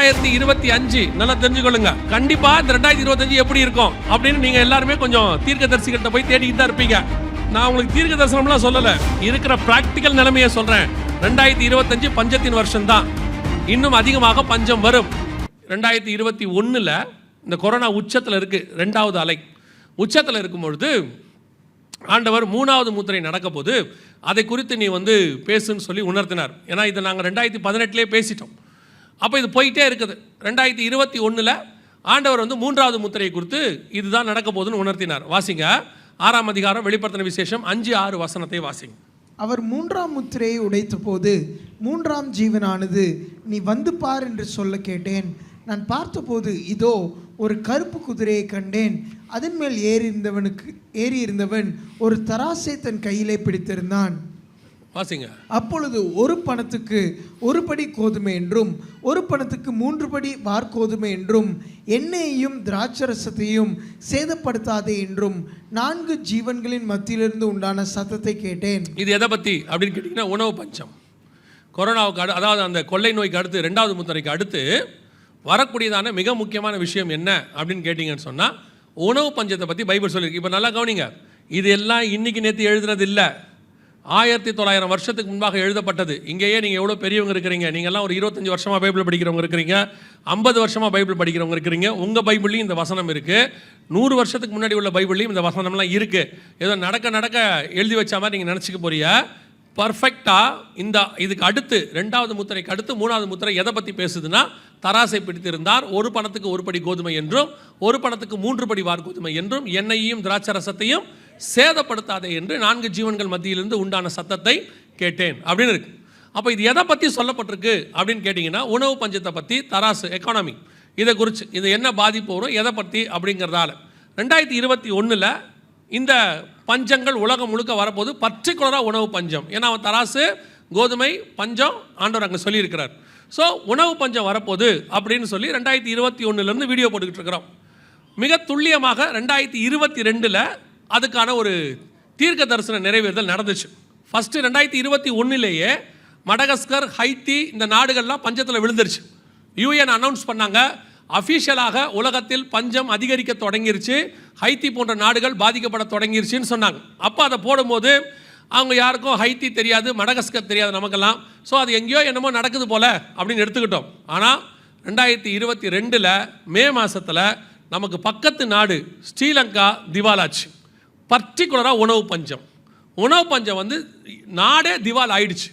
2025 நல்லா தெரிஞ்சுக்கொள்ளுங்க. கண்டிப்பா இந்த 2025 எப்படி இருக்கும் அப்படின்னு நீங்க எல்லாருமே கொஞ்சம் தீர்க்கதரிசிகிட்ட போய் தேடிட்டு தான் இருப்பீங்க. நான் உங்களுக்கு தீர்க்க தரிசனம்லாம் சொல்லல, இருக்கிற பிராக்டிக்கல் நிலைமையை சொல்றேன். 2025 பஞ்சத்தின் வருஷம் தான். இன்னும் அதிகமாக பஞ்சம் வரும். 2021ல இந்த கொரோனா உச்சத்தில் இருக்கு, 2வது அலை உச்சத்தில் இருக்கும்பொழுது ஆண்டவர் 3வது முத்திரை நடக்க போது அதை குறித்து நீ பேசுன்னு சொல்லி உணர்த்தினார். ஏன்னா இதை நாங்கள் 2018 பேசிட்டோம். அப்போ இது போயிட்டே இருக்குது. 2021ல் ஆண்டவர் 3வது முத்திரையை குறித்து இதுதான் நடக்க போதுன்னு உணர்த்தினார். வாசிங்க 6ஆம் அதிகாரம் வெளிப்படுத்தின விசேஷம் 5-6 வசனத்தை வாசிங்க. அவர் 3ஆம் முத்திரையை உடைத்த போது 3ஆம் ஜீவனானது நீ வந்து பார் என்று சொல்ல கேட்டேன். நான் பார்த்தபோது இதோ ஒரு கருப்பு குதிரையை கண்டேன். அதன் மேல் ஏறியிருந்தவன் ஒரு தராசை தன் கையிலே பிடித்திருந்தான். வாசிங்க. அப்பொழுது ஒரு பணத்துக்கு 1 படி கோதுமை என்றும் 1 பணத்துக்கு 3 படி வார்கோதுமை என்றும் எண்ணெயையும் திராட்சரசத்தையும் சேதப்படுத்தாதே என்றும் 4 ஜீவன்களின் மத்தியிலிருந்து உண்டான சத்தத்தை கேட்டேன். இது எதை பற்றி அப்படின்னு கேட்டிங்கன்னா உணவு பஞ்சம். கொரோனாவுக்கு அதாவது அந்த கொள்ளை நோய்க்கு அடுத்து 2வது முத்திரைக்கு அடுத்து வரக்கூடியதான மிக முக்கியமான விஷயம் என்ன அப்படின்னு கேட்டிங்கன்னு சொன்னால் உணவு பஞ்சத்தை பற்றி பைபிள் சொல்லியிருக்கு. இப்போ நல்லா கவனிங்க, இது எல்லாம் இன்றைக்கி நேற்று எழுதுனது இல்லை, 1900 வருஷத்துக்கு முன்பாக எழுதப்பட்டது. இங்கேயே நீங்கள் எவ்வளோ பெரியவங்க இருக்கிறீங்க, நீங்கள்லாம் ஒரு 25 வருஷமாக பைபிள் படிக்கிறவங்க இருக்கிறீங்க, 50 வருஷமாக பைபிள் படிக்கிறவங்க இருக்கிறீங்க. உங்கள் பைபிள்லையும் இந்த வசனம் இருக்குது, 100 வருஷத்துக்கு முன்னாடி உள்ள பைபிள்லையும் இந்த வசனம்லாம் இருக்குது. ஏதோ நடக்க எழுதி வச்ச மாதிரி நீங்கள் நினச்சிக்க போறிய. பர்ஃபெக்டாக இதுக்கு அடுத்து 2வது முத்திரைக்கு அடுத்து 3வது முத்திரை எதை பற்றி பேசுதுன்னா, தராசை பிடித்திருந்தார், 1 பணத்துக்கு 1 படி கோதுமை என்றும் 1 பணத்துக்கு 3 படி வார்கோதுமை என்றும் எண்ணெயையும் திராட்சரசத்தையும் சேதப்படுத்தாதே என்று 4 ஜீவன்கள் மத்தியிலிருந்து உண்டான சத்தத்தை கேட்டேன் அப்படின்னு இருக்கு. அப்போ இது எதை பற்றி சொல்லப்பட்டிருக்கு அப்படின்னு கேட்டிங்கன்னா உணவு பஞ்சத்தை பற்றி, தராசு எக்கானமி இதை குறித்து இது என்ன பாதிப்பு வரும் எதை பற்றி அப்படிங்கிறதால 2021ல் இந்த பஞ்சங்கள் உலகம் முழுக்க வரப்போது. பர்டிகுலராக உணவு பஞ்சம். ஏன்னா அவன் தராசு கோதுமை பஞ்சம் ஆண்டவர் அங்கே சொல்லியிருக்கிறார். ஸோ உணவு பஞ்சம் வரப்போது அப்படின்னு சொல்லி 2021லேருந்து வீடியோ போட்டுக்கிட்டு இருக்கிறோம். மிக துல்லியமாக 2022ல் அதுக்கான ஒரு தீர்க்க தரிசன நிறைவேறுதல் நடந்துச்சு. ஃபஸ்ட்டு 2021லேயே மடகஸ்கர், ஹைத்தி இந்த நாடுகள்லாம் பஞ்சத்தில் விழுந்துருச்சு. யூஎன் அனௌன்ஸ் பண்ணாங்க, அஃபிஷியலாக உலகத்தில் பஞ்சம் அதிகரிக்க தொடங்கிருச்சு, ஹைத்தி போன்ற நாடுகள் பாதிக்கப்பட தொடங்கிருச்சுன்னு சொன்னாங்க. அப்போ அதை போடும்போது அவங்க யாருக்கும் ஹைத்தி தெரியாது, மடகஸ்கர் தெரியாது நமக்கெல்லாம். ஸோ அது எங்கேயோ என்னமோ நடக்குது போல் அப்படின்னு எடுத்துக்கிட்டோம். ஆனால் 2022ல் மே மாதத்தில் நமக்கு பக்கத்து நாடு ஸ்ரீலங்கா திவாலாச்சு. பர்டிகுலராக உணவு பஞ்சம் நாடே திவால் ஆயிடுச்சு.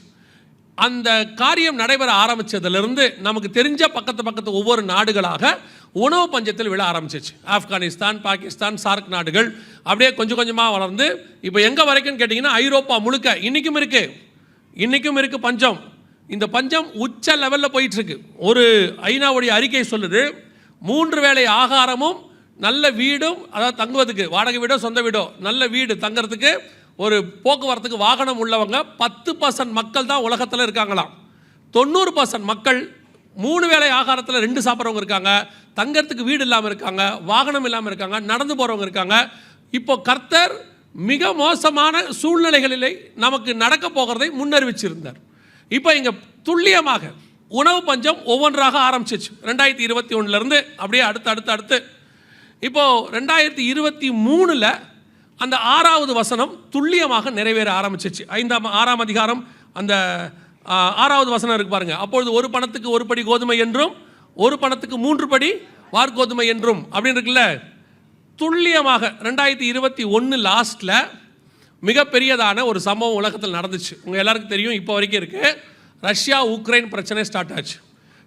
அந்த காரியம் நடைபெற ஆரம்பித்ததுலேருந்து நமக்கு தெரிஞ்ச பக்கத்து ஒவ்வொரு நாடுகளாக உணவு பஞ்சத்தில் விழ ஆரம்பிச்சிச்சு. ஆப்கானிஸ்தான், பாகிஸ்தான், சார்க் நாடுகள் அப்படியே கொஞ்சம் கொஞ்சமாக வளர்ந்து இப்போ எங்கே வரைக்கும் கேட்டிங்கன்னா ஐரோப்பா முழுக்க இன்றைக்கும் இருக்குது பஞ்சம். இந்த பஞ்சம் உச்ச லெவலில் போயிட்டுருக்கு. ஒரு ஐநாவுடைய அறிக்கை சொல்லுது, 3 வேளை ஆகாரமும் நல்ல வீடும், அதாவது தங்குவதுக்கு வாடகை வீடோ சொந்த வீடோ நல்ல வீடு தங்கிறதுக்கு ஒரு போக்குவரத்துக்கு வாகனம் உள்ளவங்க 10% மக்கள் தான் உலகத்தில் இருக்காங்களாம். 90% மக்கள் 3 வேளை ஆகாரத்தில் 2 சாப்பிட்றவங்க இருக்காங்க, தங்கறதுக்கு வீடு இல்லாமல் இருக்காங்க, வாகனம் இல்லாமல் இருக்காங்க, நடந்து போகிறவங்க இருக்காங்க. இப்போ கர்த்தர் மிக மோசமான சூழ்நிலைகளிலே நமக்கு நடக்க போகிறதை முன்னறிவிச்சிருந்தார். இப்போ இங்கே துல்லியமாக உணவு பஞ்சம் ஒவ்வொன்றாக ஆரம்பிச்சிச்சு 2021லேருந்து அப்படியே அடுத்து. இப்போது 2023ல் அந்த 6வது வசனம் துல்லியமாக நிறைவேற ஆரம்பிச்சிச்சு. 6ஆம் அதிகாரம் அந்த 6வது வசனம் இருக்கு பாருங்க. அப்பொழுது 1 பணத்துக்கு 1 படி கோதுமை என்றும் 1 பணத்துக்கு 3 படி வார்கோதுமை என்றும் அப்படின்னு இருக்குல்ல. துல்லியமாக 2021 லாஸ்ட்டில் மிகப்பெரியதான ஒரு சம்பவம் உலகத்தில் நடந்துச்சு. உங்கள் எல்லாருக்கும் தெரியும், இப்போ வரைக்கும் இருக்குது. ரஷ்யா உக்ரைன் பிரச்சனை ஸ்டார்ட் ஆச்சு.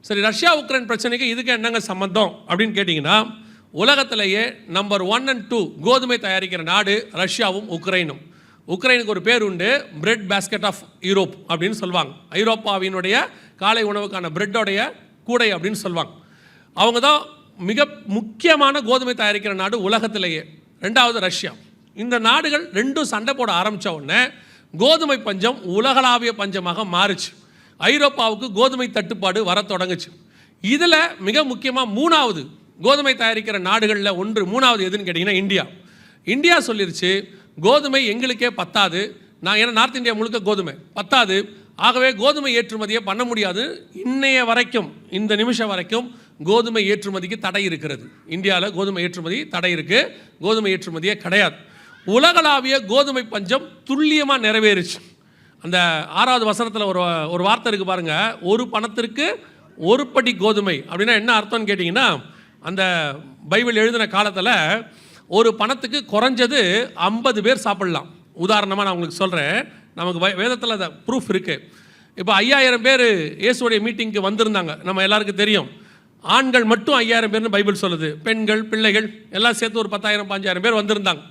சரி, ரஷ்யா உக்ரைன் பிரச்சனைக்கு இதுக்கு என்னங்க சம்பந்தம் அப்படின்னு கேட்டிங்கன்னா, உலகத்திலேயே நம்பர் 1 and 2 கோதுமை தயாரிக்கிற நாடு ரஷ்யாவும் உக்ரைனும். உக்ரைனுக்கு ஒரு பேர் உண்டு, பிரெட் பேஸ்கெட் ஆஃப் யூரோப் அப்படின்னு சொல்லுவாங்க. ஐரோப்பாவினுடைய காலை உணவுக்கான பிரெட்டோடைய கூடை அப்படின்னு சொல்லுவாங்க. அவங்க தான் மிக முக்கியமான கோதுமை தயாரிக்கிற நாடு உலகத்திலேயே. 2வது ரஷ்யா. இந்த நாடுகள் 2 சண்டை போட ஆரம்பித்த உடனே கோதுமை பஞ்சம் உலகளாவிய பஞ்சமாக மாறுச்சு. ஐரோப்பாவுக்கு கோதுமை தட்டுப்பாடு வர தொடங்குச்சு. இதில் மிக முக்கியமாக 3வது கோதுமை தயாரிக்கிற நாடுகளில் 3வது எதுன்னு கேட்டிங்கன்னா இந்தியா சொல்லிருச்சு, கோதுமை எங்களுக்கே பத்தாது, ஏன்னா நார்த் இந்தியா முழுக்க கோதுமை பத்தாது, ஆகவே கோதுமை ஏற்றுமதியை பண்ண முடியாது. இன்னைய வரைக்கும், இந்த நிமிஷம் வரைக்கும் கோதுமை ஏற்றுமதிக்கு தடை இருக்கிறது. இந்தியாவில் கோதுமை ஏற்றுமதி தடை இருக்குது, கோதுமை ஏற்றுமதியே கிடையாது. உலகளாவிய கோதுமை பஞ்சம் துல்லியமாக நிறைவேறுச்சு. அந்த 6வது வசனத்தில் ஒரு வார்த்தை இருக்குது பாருங்கள், ஒரு பணத்திற்கு ஒரு படி கோதுமை அப்படின்னா என்ன அர்த்தம்னு கேட்டிங்கன்னா, அந்த பைபிள் எழுதின காலத்தில் ஒரு பணத்துக்கு குறைஞ்சது 50 பேர் சாப்பிட்லாம். உதாரணமாக நான் உங்களுக்கு சொல்கிறேன், நமக்கு வேதத்தில் அந்த ப்ரூஃப் இருக்குது. இப்போ 5000 பேர் இயேசுடைய மீட்டிங்க்கு வந்திருந்தாங்க, நம்ம எல்லாருக்கும் தெரியும். ஆண்கள் மட்டும் 5000 பேர்னு பைபிள் சொல்லுது, பெண்கள் பிள்ளைகள் எல்லாம் சேர்த்து ஒரு 10,000 5,000 பேர் வந்திருந்தாங்க.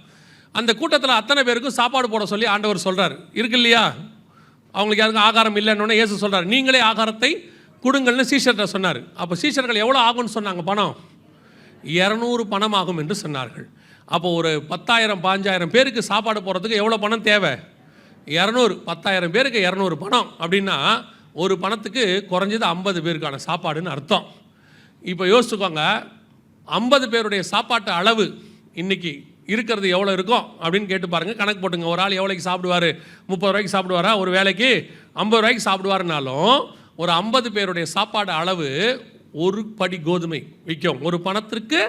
அந்த கூட்டத்தில் அத்தனை பேருக்கும் சாப்பாடு போட சொல்லி ஆண்டவர் சொல்கிறார், இருக்கு இல்லையா? அவங்களுக்கு யாருக்கும் ஆகாரம் இல்லைன்னு இயேசு சொல்கிறார், நீங்களே ஆகாரத்தை கொடுங்கள்னு சீஷர்கிட்ட சொன்னார். அப்போ சீஷர்கள் எவ்வளோ ஆகும்னு சொன்னாங்க? பணம் 200 பணம் ஆகும் என்று சொன்னார்கள். அப்போ ஒரு 10,000 5,000 பேருக்கு சாப்பாடு போகிறதுக்கு எவ்வளோ பணம் தேவை? 200. 10,000 பேருக்கு 200 பணம் அப்படின்னா ஒரு பணத்துக்கு குறைஞ்சது 50 பேருக்கான சாப்பாடுன்னு அர்த்தம். இப்போ யோசிச்சுக்கோங்க, 50 பேருடைய சாப்பாட்டு அளவு இன்னைக்கு இருக்கிறது எவ்வளோ இருக்கும் அப்படின்னு கேட்டு பாருங்கள், கணக்கு போட்டுங்க. ஒரு ஆள் எவ்வளோக்கு சாப்பிடுவார்? 30 ரூபாய்க்கு சாப்பிடுவாரா? ஒரு வேலைக்கு 50 ரூபாய்க்கு சாப்பிடுவாருனாலும் ஒரு 50 பேருடைய சாப்பாடு அளவு ஒரு படி கோதுமை விற்கும். ஒரு பணத்திற்கு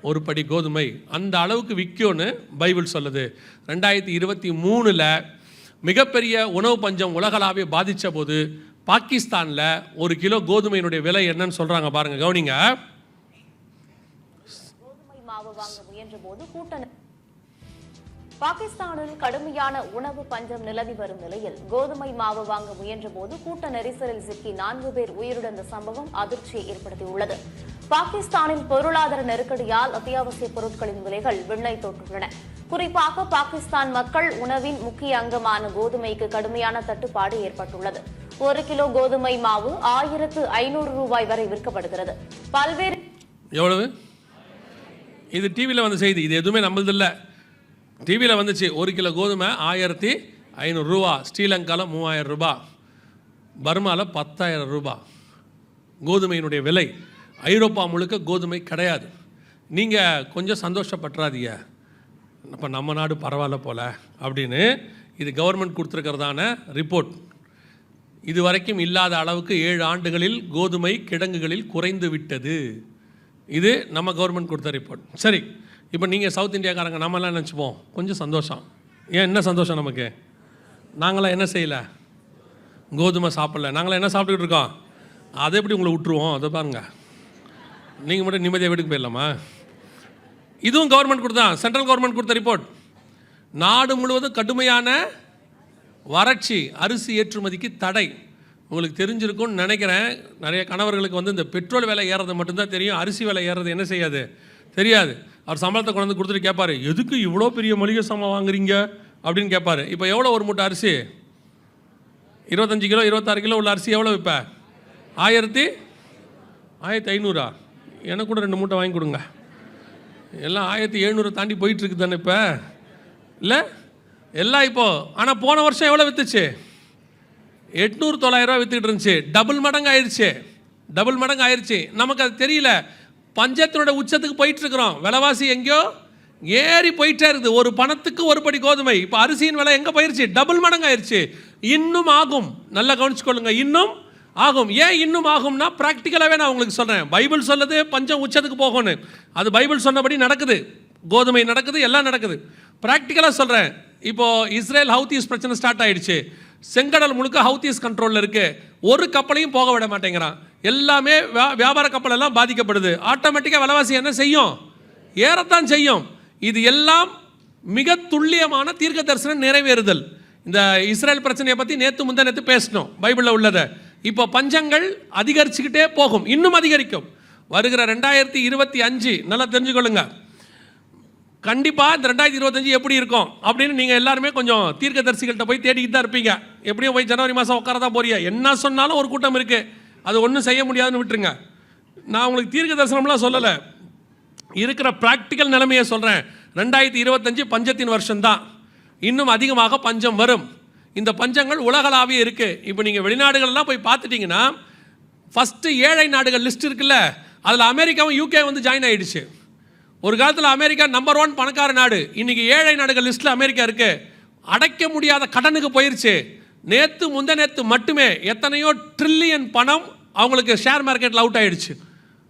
ஒரு படி கோதுமை, அந்த அளவுக்கு விற்கும்னு பைபிள் சொல்லுது. 2023 மிகப்பெரிய உணவு பஞ்சம் உலகளாவே பாதித்த போது பாகிஸ்தானில் ஒரு கிலோ கோதுமையினுடைய விலை என்னன்னு சொல்கிறாங்க பாருங்க, கவனிங்க. கோதுமை மாவு வாங்க முயன்ற போது பாகிஸ்தானில் கடுமையான உணவு பஞ்சம் நிலவி வரும் நிலையில் கோதுமை மாவு வாங்க முயன்ற போது கூட்ட நெரிசலில் சிக்கி 4 பேர் உயிரிழந்த சம்பவம் அதிர்ச்சியை ஏற்படுத்தியுள்ளது. பாகிஸ்தானில் பொருளாதார நெருக்கடியால் அத்தியாவசிய பொருட்களின் விலைகள் விண்ணை தொட்டுள்ளன. குறிப்பாக பாகிஸ்தான் மக்கள் உணவின் முக்கிய அங்கமான கோதுமைக்கு கடுமையான தட்டுப்பாடு ஏற்பட்டுள்ளது. 1 கிலோ கோதுமை மாவு 1500 ரூபாய் வரை விற்கப்படுகிறது. பல்வேறு எவ்வளவு? இது டிவியில் வந்த செய்தி, இது எதுவுமே நம்மளது இல்லை. டிவியில் வந்துச்சு, 1 கிலோ கோதுமை 1500 ரூபா, ஸ்ரீலங்காவில் 3000 ரூபா, பர்மாவில் 10,000 ரூபா கோதுமையினுடைய விலை. ஐரோப்பா முழுக்க கோதுமை கிடையாது. நீங்கள் கொஞ்சம் சந்தோஷப்பட்டுறாதீங்க, இப்போ நம்ம நாடு பரவாயில்ல போல் அப்படின்னு. இது கவர்மெண்ட் கொடுத்துருக்கிறதான ரிப்போர்ட். இது வரைக்கும் இல்லாத அளவுக்கு 7 ஆண்டுகளில் கோதுமை கிடங்குகளில் குறைந்து விட்டது. இது நம்ம கவர்மெண்ட் கொடுத்த ரிப்போர்ட். சரி, இப்போ நீங்கள் சவுத் இந்தியாக்காரங்க நம்மலாம் நினச்சிப்போம் கொஞ்சம் சந்தோஷம். ஏன், என்ன சந்தோஷம் நமக்கு? நாங்களாம் என்ன செய்யலை? கோதுமை சாப்பிடல. நாங்களாம் என்ன சாப்பிட்டுக்கிட்டு இருக்கோம்? அதை எப்படி உங்களை விட்டுருவோம்? அதை பாருங்க, நீங்கள் மட்டும் நிம்மதியாக வீட்டுக்கு போயிடலாமா? இதுவும் கவர்மெண்ட் கொடுத்தா, சென்ட்ரல் கவர்மெண்ட் கொடுத்த ரிப்போர்ட். நாடு முழுவதும் கடுமையான வறட்சி, அரிசி ஏற்றுமதிக்கு தடை. உங்களுக்கு தெரிஞ்சிருக்கும்னு நினைக்கிறேன், நிறைய கணவர்களுக்கு வந்து இந்த பெட்ரோல் விலை ஏறது மட்டும்தான் தெரியும், அரிசி விலை ஏறது என்ன செய்யாது, தெரியாது. அவர் சம்பளத்தை கொண்டு வந்து கொடுத்துட்டு கேட்பார், எதுக்கு இவ்வளோ பெரிய மளிகை சாமான் வாங்குறீங்க அப்படின்னு கேட்பார். இப்போ எவ்வளோ ஒரு மூட்டை அரிசி? 25 கிலோ 26 கிலோ உள்ள அரிசி எவ்வளோ இப்போ? 1500. எனக்கு கூட 2 மூட்டை வாங்கி கொடுங்க. எல்லாம் 1700 தாண்டி போயிட்டுருக்கு தானே இப்போ, இல்லை எல்லாம் இப்போது. ஆனால் போன வருஷம் எவ்வளோ விற்றுச்சு? 800-900 ரூபா விற்றுக்கிட்டு இருந்துச்சு. டபுள் மடங்கு ஆயிடுச்சு. நமக்கு அது தெரியல. பஞ்சத்தினோட உச்சத்துக்கு போயிட்டுருக்குறோம். விலைவாசி எங்கேயோ ஏறி போயிட்டே இருக்குது. ஒரு பணத்துக்கு ஒரு படி கோதுமை. இப்போ அரிசியின் விலை எங்கே போயிடுச்சு? டபுள் மடங்கு ஆயிடுச்சு. இன்னும் ஆகும், நல்லா கவனிச்சுக்கொள்ளுங்க, இன்னும் ஆகும். ஏன் இன்னும் ஆகும்னா, ப்ராக்டிக்கலாகவே நான் உங்களுக்கு சொல்கிறேன். பைபிள் சொல்லுது பஞ்சம் உச்சத்துக்கு போகணும், அது பைபிள் சொன்னபடி நடக்குது. கோதுமை நடக்குது, எல்லாம் நடக்குது. ப்ராக்டிக்கலாக சொல்கிறேன். இப்போது இஸ்ரேல் ஹவுதீஸ் பிரச்சனை ஸ்டார்ட் ஆகிடுச்சு. செங்கடல் முழுக்க ஹவுதீஸ் கண்ட்ரோலில் இருக்குது. ஒரு கப்பலையும் போக விட மாட்டேங்கிறான். எல்லாமே வியாபார கப்பல் எல்லாம் பாதிக்கப்படுது. ஆட்டோமேட்டிக்காக விலைவாசி என்ன செய்யும்? ஏறத்தான் செய்யும். இது எல்லாம் மிக துல்லியமான தீர்க்க தரிசனம் நிறைவேறுதல். இந்த இஸ்ரேல் பிரச்சனையை பற்றி நேற்று பேசணும், பைபிளில் உள்ளதை. இப்போ பஞ்சங்கள் அதிகரிச்சுக்கிட்டே போகும், இன்னும் அதிகரிக்கும். வருகிற 2025 நல்லா தெரிஞ்சுக்கொள்ளுங்க. கண்டிப்பாக இந்த 2025 எப்படி இருக்கும் அப்படின்னு நீங்கள் எல்லாருமே கொஞ்சம் தீர்க்க தரிசிகள்கிட்ட போய் தேடிக்கிட்டு தான் இருப்பீங்க. எப்படியும் போய் ஜனவரி மாதம் உட்காரதான் போறீங்க. என்ன சொன்னாலும் ஒரு கூட்டம் இருக்குது, அது ஒன்றும் செய்ய முடியாதுன்னு விட்டுருங்க. நான் உங்களுக்கு தீர்க்க தரிசனம்லாம் சொல்லலை, இருக்கிற ப்ராக்டிக்கல் நிலைமையை சொல்கிறேன். 2025 பஞ்சத்தின் வருஷம்தான். இன்னும் அதிகமாக பஞ்சம் வரும். இந்த பஞ்சங்கள் உலகளாவே இருக்குது. இப்போ நீங்கள் வெளிநாடுகள்லாம் போய் பார்த்துட்டிங்கன்னா, ஃபஸ்ட்டு ஏழை நாடுகள் லிஸ்ட் இருக்குல்ல, அதில் அமெரிக்காவும் யூகே வந்து ஜாயின் ஆகிடுச்சு. ஒரு காலத்தில் அமெரிக்கா நம்பர் 1 பணக்கார நாடு. இன்றைக்கி ஏழை நாடுகள் லிஸ்ட்டில் அமெரிக்கா இருக்குது. அடைக்க முடியாத கடனுக்கு போயிடுச்சு. நேற்று முந்த நேற்று மட்டுமே எத்தனையோ ட்ரில்லியன் பணம் அவங்களுக்கு ஷேர் மார்க்கெட்டில் அவுட் ஆயிடுச்சு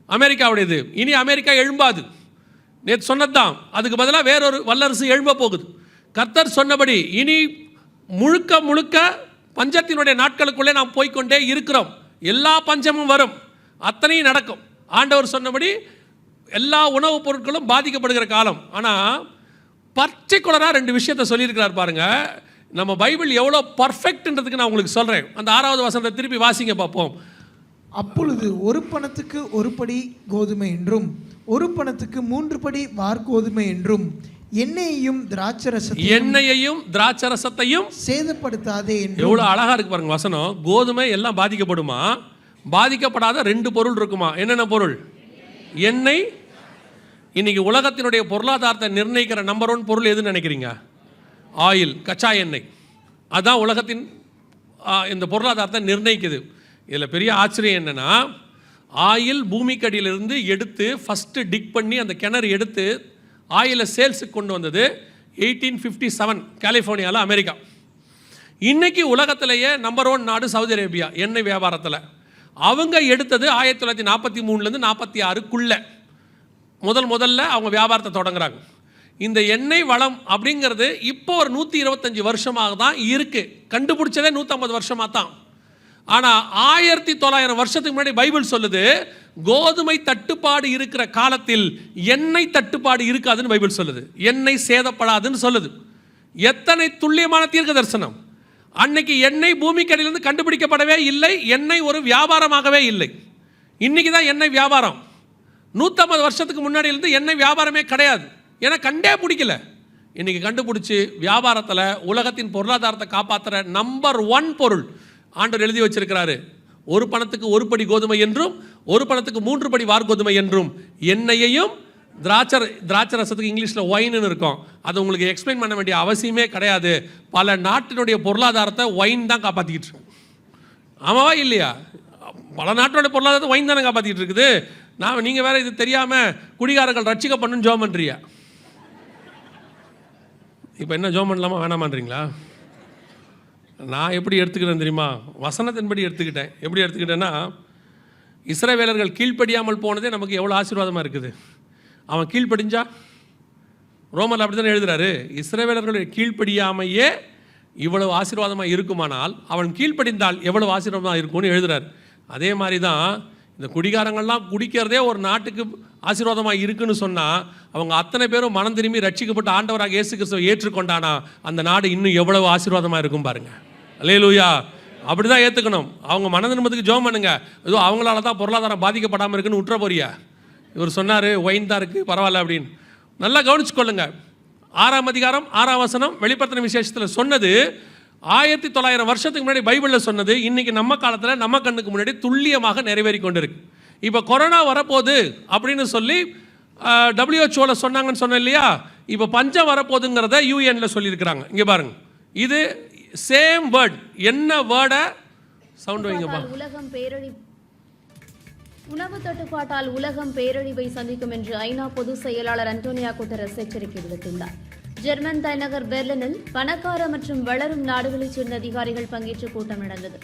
அமெரிக்காவுடையது. இனி அமெரிக்கா எழும்பாது. நேற்று சொன்னதுதான், அதுக்கு பதிலாக வேறொரு வல்லரசு எழும்ப போகுது. கர்த்தர் சொன்னபடி இனி முழுக்க முழுக்க பஞ்சத்தினுடைய நாட்களுக்குள்ளே நாம் போய்கொண்டே இருக்கிறோம். எல்லா பஞ்சமும் வரும், அத்தனையும் நடக்கும். ஆண்டவர் சொன்னபடி எல்லா உணவுப் பொருட்களும் பாதிக்கப்படுகிற காலம். ஆனால் பர்டிகுலராக 2 விஷயத்தை சொல்லியிருக்கிறார் பாருங்க. நம்ம பைபிள் எவ்வளோ பர்ஃபெக்ட்ன்றதுக்கு நான் உங்களுக்கு சொல்கிறேன். அந்த 6வது வசனத்தை திருப்பி வாசிங்க பார்ப்போம். அப்பொழுது ஒரு பணத்துக்கு 1 படி கோதுமை என்றும் 1 பணத்துக்கு 3 படி வார்கோதுமை என்றும் எண்ணெயையும் திராட்சரசத்தையும் சேதப்படுத்தாதே என்று. எவ்வளோ அழகா இருக்கு பாருங்க வசனம். கோதுமை எல்லாம் பாதிக்கப்படுமா? பாதிக்கப்படாத 2 பொருள் இருக்குமா? என்னென்ன பொருள்? எண்ணெய். இன்னைக்கு உலகத்தினுடைய பொருளாதாரத்தை நிர்ணயிக்கிற நம்பர் 1 பொருள் எதுன்னு நினைக்கிறீங்க? ஆயில், கச்சா எண்ணெய். அதுதான் உலகத்தின் இந்த பொருளாதாரத்தை நிர்ணயிக்குது. இதில் பெரிய ஆச்சரியம் என்னென்னா, ஆயில் பூமிக்கடியிலிருந்து எடுத்து ஃபஸ்ட்டு டிக் பண்ணி அந்த கிணறு எடுத்து ஆயிலை சேல்ஸுக்கு கொண்டு வந்தது 1857 கலிஃபோர்னியாவில், அமெரிக்கா. இன்றைக்கி உலகத்திலேயே நம்பர் 1 நாடு சவுதி அரேபியா எண்ணெய் வியாபாரத்தில். அவங்க எடுத்தது 1943லேருந்து 46க்குள்ளே முதல்ல அவங்க வியாபாரத்தை தொடங்குறாங்க. இந்த எண்ணெய் வளம் அப்படிங்கிறது இப்போ ஒரு 125 வருஷமாக தான் இருக்குது. கண்டுபிடிச்சதே 150 வருஷமாக தான். ஆனால் 1900 வருஷத்துக்கு முன்னாடி பைபிள் சொல்லுது, கோதுமை தட்டுப்பாடு இருக்கிற காலத்தில் எண்ணெய் தட்டுப்பாடு இருக்காதுன்னு பைபிள் சொல்லுது. எண்ணெய் சேதப்படாதுன்னு சொல்லுது. எத்தனை துல்லியமான தீர்க்க தரிசனம்! அன்னைக்கு எண்ணெய் பூமிக்கடியிலிருந்து கண்டுபிடிக்கப்படவே இல்லை. எண்ணெய் ஒரு வியாபாரமாகவே இல்லை. இன்னைக்கு தான் எண்ணெய் வியாபாரம். 150 வருஷத்துக்கு முன்னாடியிலிருந்து எண்ணெய் வியாபாரமே கிடையாது. ஏன்னா கண்டே பிடிக்கல. இன்னைக்கு கண்டுபிடிச்சி வியாபாரத்தில் உலகத்தின் பொருளாதாரத்தை காப்பாற்றுற நம்பர் 1 பொருள் ஆண்டவர் எழுதி வச்சிருக்கிறாரு. 1 பணத்துக்கு 1 படி கோதுமை என்றும் 1 பணத்துக்கு 3 படி வார்கோதுமை என்றும் எண்ணெயையும் திராட்சரசத்துக்கு இங்கிலீஷில் ஒயின்னு இருக்கும். அது உங்களுக்கு எக்ஸ்பிளைன் பண்ண வேண்டிய அவசியமே கிடையாது. பல நாட்டினுடைய பொருளாதாரத்தை ஒயின் தான் காப்பாற்றிக்கிட்டு இருக்கு. ஆமாவா இல்லையா? பல நாட்டினுடைய பொருளாதாரத்தை ஒயின் தானே காப்பாற்றிக்கிட்டு இருக்குது. நீங்கள் வேற இது தெரியாமல் குடிகாரர்கள் ரட்சிக்கப்படணும்னு ஜோம் பண்ணுறியா? இப்போ என்ன ஜோம் பண்ணலாமா வேணாமான்றீங்களா? நான் எப்படி எடுத்துக்கிறேன் தெரியுமா? வசனத்தின்படி எடுத்துக்கிட்டேன். எப்படி எடுத்துக்கிட்டேன்னா, இஸ்ரவேலர்கள் கீழ்ப்படியாமல் போனதே நமக்கு எவ்வளோ ஆசீர்வாதமாக இருக்குது. அவன் கீழ்ப்படிஞ்சா, ரோமர் அப்படி தானே எழுதுறாரு, இஸ்ரவேலர்களுடைய கீழ்ப்படியாமையே இவ்வளவு ஆசீர்வாதமாக இருக்குமானால் அவன் கீழ்ப்படிந்தால் எவ்வளவு ஆசீர்வாதமாக இருக்கும்னு எழுதுறாரு. அதே மாதிரி தான் இந்த குடிகாரங்கள்லாம் குடிக்கிறதே ஒரு நாட்டுக்கு ஆசீர்வாதமாக இருக்குன்னு சொன்னால், அவங்க அத்தனை பேரும் மனம் திரும்பி ரட்சிக்கப்பட்டு ஆண்டவராக இயேசு கிறிஸ்துவை ஏற்றுக்கொண்டானா அந்த நாடு இன்னும் எவ்வளவு ஆசீர்வாதமாக இருக்கும் பாருங்க. அல்லேலூயா! அப்படி தான் ஏற்றுக்கணும். அவங்க மன திரும்பத்துக்கு ஜெபம் பண்ணுங்க. ஏதோ அவங்களால தான் பொருளாதாரம் பாதிக்கப்படாமல் இருக்குன்னு விட்டுற போறியா? இவர் சொன்னார் ஒயின் தான் இருக்குது பரவாயில்ல அப்படின்னு. நல்லா கவனிச்சுக்கொள்ளுங்க. 6ஆம் அதிகாரம் 6ஆம் வசனம் வெளிப்படுத்தின விசேஷத்தில் சொன்னது 1900 வருஷத்துக்கு முன்னாடி பைபிளில் சொன்னது இன்றைக்கி நம்ம காலத்தில் நம்ம கண்ணுக்கு முன்னாடி துல்லியமாக நிறைவேறி கொண்டு இருக்கு. இப்போ கொரோனா வரப்போகுது அப்படின்னு சொல்லி WHO சொன்னாங்கன்னு சொன்னேன் இல்லையா? இப்போ பஞ்சம் வரப்போகுதுங்கிறத UN சொல்லியிருக்கிறாங்க. இங்கே பாருங்க, இது சேம் வேர்ட். என்ன வேர்டை சவுண்ட் வைங்கப்பா? உணவு தட்டுப்பாட்டால் உலகம் பேரழிவை சந்திக்கும் என்று ஐநா பொதுச் செயலாளர் அன்டோனியோ குட்டரஸ் எச்சரிக்கை விடுத்துள்ளார். ஜெர்மன் தலைநகர் பெர்லினில் பணக்கார மற்றும் வளரும் நாடுகளைச் சேர்ந்த அதிகாரிகள் பங்கேற்ற கூட்டம் நடந்தது.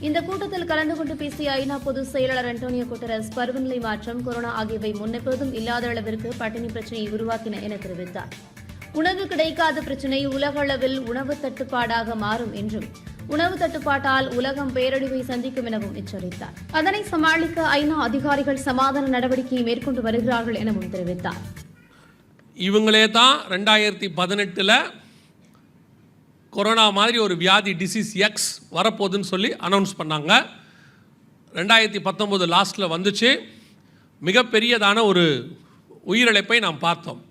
இந்த கூட்டத்தில் கலந்து கொண்டு பேசிய ஐநா பொதுச் செயலாளர் அன்டோனியோ குட்டரஸ், பருவநிலை மாற்றம், கொரோனா ஆகியவை முன்னெப்போதும் இல்லாத அளவிற்கு பட்டினி பிரச்சினையை உருவாக்கின என தெரிவித்தார். உணவு கிடைக்காத பிரச்சினை உலக அளவில் உணவு தட்டுப்பாடாக மாறும் என்றும், உணவு தட்டுப்பாட்டால் உலகம் பேரழிவை சந்திக்கும் எனவும் எச்சரித்தார். அதனை சமாளிக்க ஐநா அதிகாரிகள் சமாதான நடவடிக்கையை மேற்கொண்டு வருகிறார்கள் எனவும் தெரிவித்தார். இவங்களே தான் 2018 கொரோனா மாதிரி ஒரு வியாதி டிசீஸ் எக்ஸ் வரப்போகுதுன்னு சொல்லி அனௌன்ஸ் பண்ணாங்க. 2019 லாஸ்ட்டில் வந்துச்சு. மிகப்பெரியதான ஒரு உயிரிழப்பை நாம் பார்த்தோம்.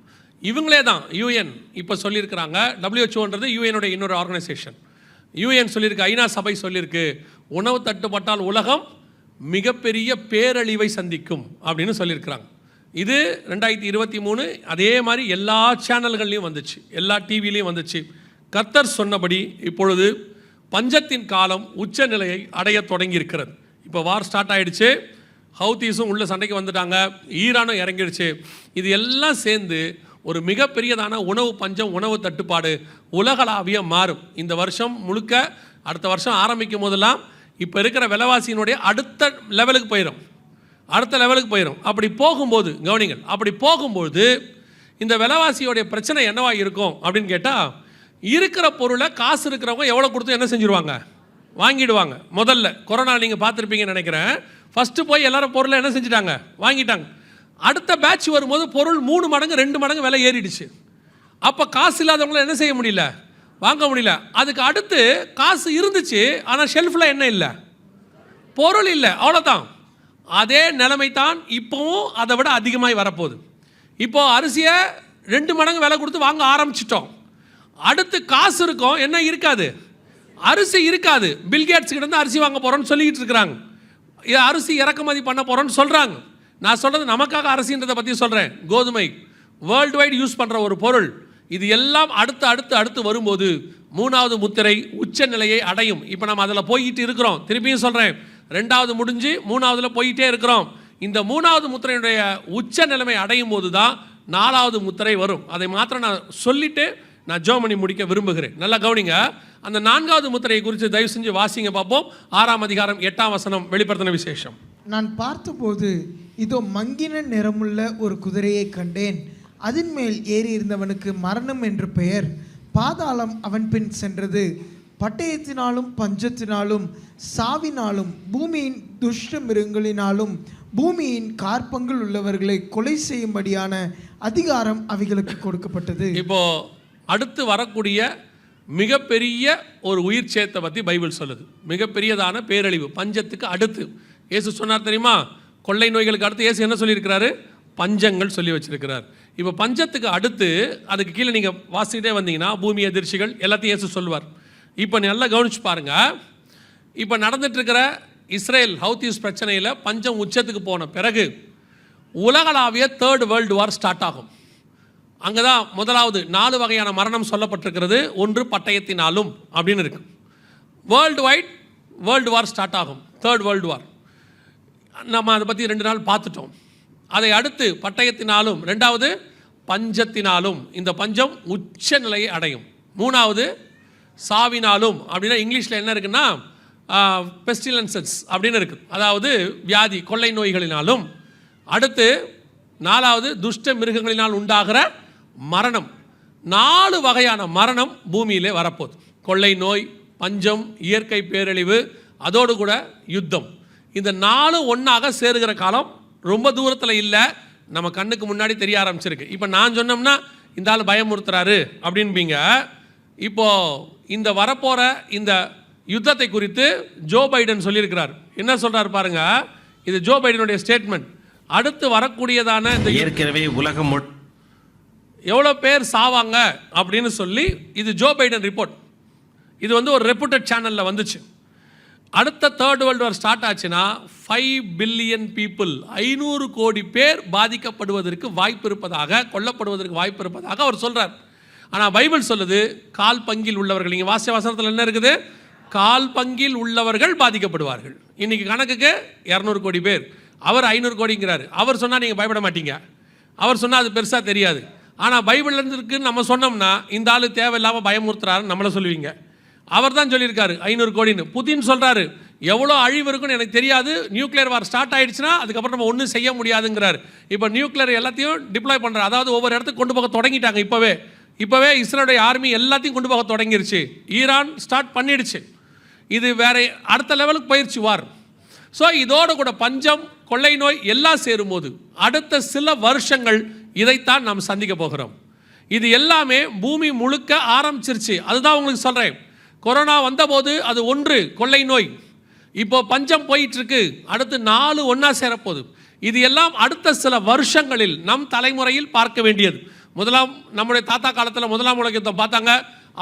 இவங்களே தான் UN இப்போ சொல்லியிருக்கிறாங்க. WHO UNோட இன்னொரு ஆர்கனைசேஷன். UN சொல்லியிருக்கு, ஐநா சபை சொல்லியிருக்கு, உணவு தட்டுப்பாட்டால் உலகம் மிகப்பெரிய பேரழிவை சந்திக்கும் அப்படின்னு சொல்லியிருக்கிறாங்க. இது 2023 அதே மாதிரி எல்லா சேனல்கள்லையும் வந்துச்சு, எல்லா டிவிலையும் வந்துச்சு. கர்த்தர் சொன்னபடி இப்பொழுது பஞ்சத்தின் காலம் உச்ச நிலையை அடைய தொடங்கி இருக்கிறது. இப்போ வார் ஸ்டார்ட் ஆகிடுச்சு. ஹவுதீஸும் உள்ள சண்டைக்கு வந்துட்டாங்க, ஈரானும் இறங்கிடுச்சு. இது எல்லாம் சேர்ந்து ஒரு மிகப்பெரியதான உணவு பஞ்சம், உணவு தட்டுப்பாடு உலகளாவிய மாறும். இந்த வருஷம் முழுக்க அடுத்த வருஷம் ஆரம்பிக்கும் போதெல்லாம் இப்போ இருக்கிற விலைவாசியினுடைய அடுத்த லெவலுக்கு போயிடும். அப்படி போகும்போது கவனிங்கள், அப்படி போகும்போது இந்த விலைவாசியோடைய பிரச்சனை என்னவா இருக்கும் அப்படின்னு கேட்டால், இருக்கிற பொருளை காசு இருக்கிறவங்க எவ்வளோ கொடுத்து என்ன செஞ்சுருவாங்க, வாங்கிடுவாங்க. முதல்ல கொரோனா நீங்கள் பார்த்துருப்பீங்கன்னு நினைக்கிறேன், ஃபஸ்ட்டு போய் எல்லாரும் பொருளை என்ன செஞ்சுட்டாங்க, வாங்கிட்டாங்க. அடுத்த பேட்ச் வரும்போது பொருள் 3 மடங்கு 2 மடங்கு விலை ஏறிடுச்சு. அப்போ காசு இல்லாதவங்களாம் என்ன செய்ய முடியல, வாங்க முடியல. அதுக்கு அடுத்து காசு இருந்துச்சு, ஆனால் ஷெல்ஃபில் என்ன இல்லை, பொருள் இல்லை, அவ்வளோதான். அதே நிலைமை தான் இப்போவும் அதை விட அதிகமாகி வரப்போகுது. இப்போது அரிசியை 2 மடங்கு விலை கொடுத்து வாங்க ஆரம்பிச்சிட்டோம். அடுத்து காசு இருக்கும், என்ன இருக்காது, அரிசி இருக்காது. பில்கேட்ஸ் கிட்ட இருந்து அரிசி வாங்க போகிறோன்னு சொல்லிக்கிட்டு இருக்கிறாங்க, அரிசி இறக்குமதி பண்ண போகிறோன்னு சொல்கிறாங்க. நான் சொல்கிறது நமக்காக அரிசின்றதை பற்றி சொல்கிறேன். கோதுமை வேர்ல்டு வைடு யூஸ் பண்ணுற ஒரு பொருள். இது எல்லாம் அடுத்து வரும்போது 3வது முத்திரை உச்ச நிலையை அடையும். இப்போ நம்ம அதில் போயிட்டு இருக்கிறோம். திருப்பியும் சொல்கிறேன், 2வது முடிஞ்சு 3வதுல போயிட்டே இருக்கிறோம். இந்த 3வது முத்திரையுடைய உச்ச நிலைமை அடையும் போது தான் 4வது முத்திரை வரும். அதை மாத்திரம் நான் சொல்லிட்டு நான் ஜெபம் முடிக்க விரும்புகிறேன். நல்லா கவனிங்க. அந்த 4வது முத்திரையை குறித்து தயவு செஞ்சு வாசிங்க பார்ப்போம். 6ஆம் அதிகாரம் 8ஆம் வசனம், வெளிப்படுத்தின விசேஷம். நான் பார்த்தபோது இதோ மங்கின நிறமுள்ள ஒரு குதிரையை கண்டேன். அதன் மேல் ஏறி இருந்தவனுக்கு மரணம் என்று பெயர். பாதாளம் அவன் பின் சென்றது. பட்டயத்தினாலும் பஞ்சத்தினாலும் சாவினாலும் பூமியின் துஷ்ட மிருகங்களினாலும் பூமியின் காற்பங்கள் உள்ளவர்களை கொலை செய்யும்படியான அதிகாரம் அவைகளுக்கு கொடுக்கப்பட்டது. இப்போ அடுத்து வரக்கூடிய மிகப்பெரிய ஒரு உயிர் சேத்தை பற்றி பைபிள் சொல்லுது. மிகப்பெரியதான பேரழிவு பஞ்சத்துக்கு அடுத்து இயேசு சொன்னார் தெரியுமா? கொள்ளை நோய்களுக்கு அடுத்து இயேசு என்ன சொல்லியிருக்கிறாரு? பஞ்சங்கள் சொல்லி வச்சிருக்கிறார். இப்போ பஞ்சத்துக்கு அடுத்து அதுக்கு கீழே நீங்கள் வாசிக்கிட்டே வந்தீங்கன்னா பூமி அதிர்ச்சிகள் எல்லாத்தையும் இயேசு சொல்லுவார். இப்போ நல்லா கவனிச்சு பாருங்க. இப்போ நடந்துட்டு இருக்கிற இஸ்ரேல் ஹவுதீஸ் பிரச்சனையில் பஞ்சம் உச்சத்துக்கு போன பிறகு உலகளாவிய 3rd வேர்ல்டு வார் ஸ்டார்ட் ஆகும். அங்கே தான் முதலாவது 4 வகையான மரணம் சொல்லப்பட்டிருக்கிறது. ஒன்று பட்டயத்தினாலும் அப்படின்னு இருக்கு. World wide world war start ஆகும், 3rd வேர்ல்டு வார். நம்ம அதை பற்றி 2 நாள் பார்த்துட்டோம். அதை அடுத்து பட்டயத்தினாலும், 2வது பஞ்சத்தினாலும், இந்த பஞ்சம் உச்ச நிலையை அடையும். 3வது சாவினாலும், அப்படின்னா இங்கிலீஷில் என்ன இருக்குன்னா பெஸ்டிலன்சஸ் அப்படின்னு இருக்குது, அதாவது வியாதி கொள்ளை நோய்களினாலும். அடுத்து 4வது துஷ்ட மிருகங்களினால் உண்டாகிற மரணம். 4 வகையான மரணம் பூமியிலே வரப்போகுது. கொள்ளை நோய், பஞ்சம், இயற்கை பேரழிவு, அதோடு கூட யுத்தம். இந்த 4 ஒன்றாக சேருகிற காலம் ரொம்ப தூரத்தில் இல்லை, நம்ம கண்ணுக்கு முன்னாடி தெரிய ஆரம்பிச்சிருக்கு. இப்போ நான் சொன்னோம்னா இந்த ஆள் பயமுறுத்துறாரு அப்படின்பீங்க. இப்போது இந்த வரப்போகிற இந்த யுத்தத்தை குறித்து ஜோ பைடன் சொல்லியிருக்கிறார். என்ன சொல்கிறார் பாருங்க, இது ஜோ பைடனுடைய ஸ்டேட்மெண்ட். அடுத்து வரக்கூடியதான இந்த ஏற்கனவே உலகம் எவ்வளோ பேர் சாவாங்க அப்படின்னு சொல்லி இது ஜோ பைடன் ரிப்போர்ட். இது வந்து ஒரு ரெப்யூட்டட் சேனலில் வந்துச்சு. அடுத்த 3rd வேர்ல்டு வார் ஸ்டார்ட் ஆச்சுன்னா 5 பில்லியன் பீப்புள், 500 கோடி பேர் பாதிக்கப்படுவதற்கு வாய்ப்பு இருப்பதாக, கொல்லப்படுவதற்கு வாய்ப்பு இருப்பதாக அவர் சொல்கிறார். ஆனால் பைபிள் சொல்லுது கால் பங்கில் உள்ளவர்கள். நீங்கள் வாசிய வசனத்தில் என்ன இருக்குது? கால் பங்கில் உள்ளவர்கள் பாதிக்கப்படுவார்கள். இன்னைக்கு கணக்குக்கு 200 கோடி பேர், அவர் 500 கோடிங்கிறாரு. அவர் சொன்னால் நீங்கள் பயப்பட மாட்டீங்க, அவர் சொன்னால் அது பெருசாக தெரியாது. ஆனால் பைபிள்லேருந்து இருக்குன்னு நம்ம சொன்னோம்னா இந்த ஆள் தேவையில்லாமல் பயமுறுத்துறாருன்னு நம்மளை சொல்லுவீங்க. அவர் தான் சொல்லியிருக்காரு 500 கோடின்னு. புதின் சொல்கிறாரு எவ்வளோ அழிவு இருக்குன்னு எனக்கு தெரியாது, நியூக்ளியர் வார் ஸ்டார்ட் ஆகிடுச்சுன்னா அதுக்கப்புறம் நம்ம ஒன்றும் செய்ய முடியாதுங்கிறார். இப்போ நியூக்ளியர் எல்லாத்தையும் டிப்ளாய் பண்ணுறாரு, அதாவது ஒவ்வொரு இடத்துக்கு கொண்டு போக தொடங்கிட்டாங்க. இப்போவே இஸ்ரேலுடைய ஆர்மி எல்லாத்தையும் கொண்டு போக தொடங்கிருச்சு. ஈரான் ஸ்டார்ட் பண்ணிடுச்சு. இது வேற அடுத்த லெவலுக்கு போயிடுச்சு வார். ஸோ இதோடு கூட பஞ்சம், கொள்ளை நோய் எல்லாம் சேரும்போது அடுத்த சில வருஷங்கள் இதைத்தான் நாம் சந்திக்க போகிறோம். இது எல்லாமே பூமி முழுக்க ஆரம்பிச்சிருச்சு. அதுதான் உங்களுக்கு சொல்கிறேன். கொரோனா வந்தபோது அது 1 கொள்ளை நோய், இப்போ பஞ்சம் போயிட்டு இருக்கு, அடுத்து 4 ஒன்றா சேரப்போகுது. இது எல்லாம் அடுத்த சில வருஷங்களில் நம் தலைமுறையில் பார்க்க வேண்டியது. நம்முடைய தாத்தா காலத்தில் 1ஆம் உலக யுத்தம் பார்த்தாங்க,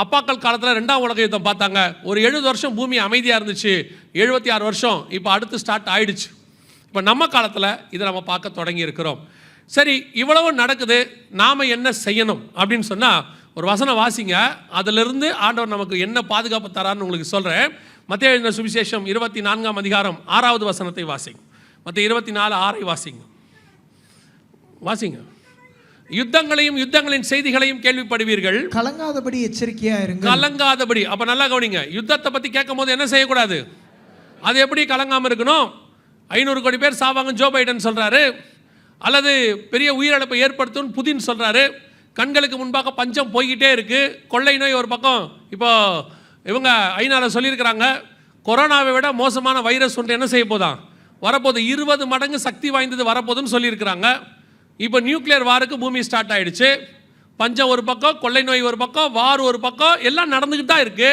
அப்பாக்கள் காலத்தில் 2ஆம் உலக யுத்தம் பார்த்தாங்க. ஒரு 70 வருஷம் பூமி அமைதியாக இருந்துச்சு, 76 வருஷம் இப்போ அடுத்து ஸ்டார்ட் ஆயிடுச்சு. இப்போ நம்ம காலத்தில் இதை நம்ம பார்க்க தொடங்கி இருக்கிறோம். சரி, இவ்வளவு நடக்குது, நாம் என்ன செய்யணும் அப்படின்னு சொன்னால் ஒரு வசனம் வாசிங்க. அதிலிருந்து ஆண்டவர் நமக்கு என்ன பாதுகாப்பு தரான்னு உங்களுக்கு சொல்கிறேன். மத்தேயு எழுதின சுவிசேஷம் 24ஆம் அதிகாரம் 6வது வசனத்தை வாசிங்க. மத்தேயு 24:6 வாசிங்க. யுத்தங்களையும் யுத்தங்களின் செய்திகளையும் கேள்விப்படுவீர்கள், கலங்காதபடி எச்சரிக்கையா இருங்க. கலங்காதபடி. அப்ப நல்லா கவனிங்க, யுத்தத்தை பத்தி கேட்கும் போது என்ன செய்யக்கூடாது? அது எப்படி கலங்காம இருக்கணும்? 500 கோடி பேர் சாவாங்க ஜோ பைடன் சொல்றாரு, அல்லது பெரிய உயிரிழப்பை ஏற்படுத்தும் புதின் சொல்றாரு. கண்களுக்கு முன்பாக பஞ்சம் போய்கிட்டே இருக்கு, கொள்ளை நோய் ஒரு பக்கம். இப்போ இவங்க ஐநால சொல்லியிருக்கிறாங்க, கொரோனாவை விட மோசமான வைரஸ் ஒன்று என்ன செய்ய போதான் வரப்போகுது, 20 மடங்கு சக்தி வாய்ந்தது வரப்போகுதுன்னு சொல்லியிருக்கிறாங்க. இப்போ நியூக்ளியர் வாருக்கு பூமி ஸ்டார்ட் ஆயிடுச்சு. பஞ்சம் ஒரு பக்கம், கொள்ளை நோய் ஒரு பக்கம், வார் ஒரு பக்கம், எல்லாம் நடந்துக்கிட்டு தான் இருக்கு.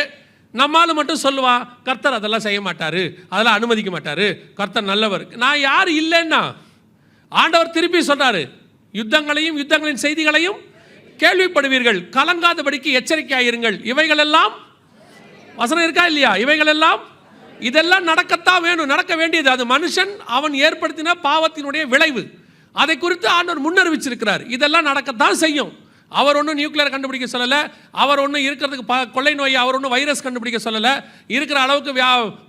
நம்மால் மட்டும் சொல்லுவான், கர்த்தர் அதெல்லாம் செய்ய மாட்டாரு, அதெல்லாம் அனுமதிக்க மாட்டாரு, கர்த்தர் நல்லவர். நான் யார் இல்லைன்னா ஆண்டவர் திருப்பி சொல்றாரு, யுத்தங்களையும் யுத்தங்களின் செய்திகளையும் கேள்விப்படுவீர்கள், கலங்காதபடிக்கு எச்சரிக்கையாயிருங்கள். இவைகள் எல்லாம் வசனம் இருக்கா இல்லையா? இவைகள் எல்லாம், இதெல்லாம் நடக்கத்தான் வேணும், நடக்க வேண்டியது. அது மனுஷன் அவன் ஏற்படுத்தின பாவத்தினுடைய விளைவு. அதை குறித்து ஆண்டவர் முன்னறிவிச்சிருக்கிறார். இதெல்லாம் நடக்கத்தான் செய்யும். அவர் ஒன்றும் நியூக்ளியர் கண்டுபிடிக்க சொல்லலை, அவர் ஒன்றும் இருக்கிறதுக்கு கொள்ளை நோயை அவர் ஒன்றும் வைரஸ் கண்டுபிடிக்க சொல்லலை, இருக்கிற அளவுக்கு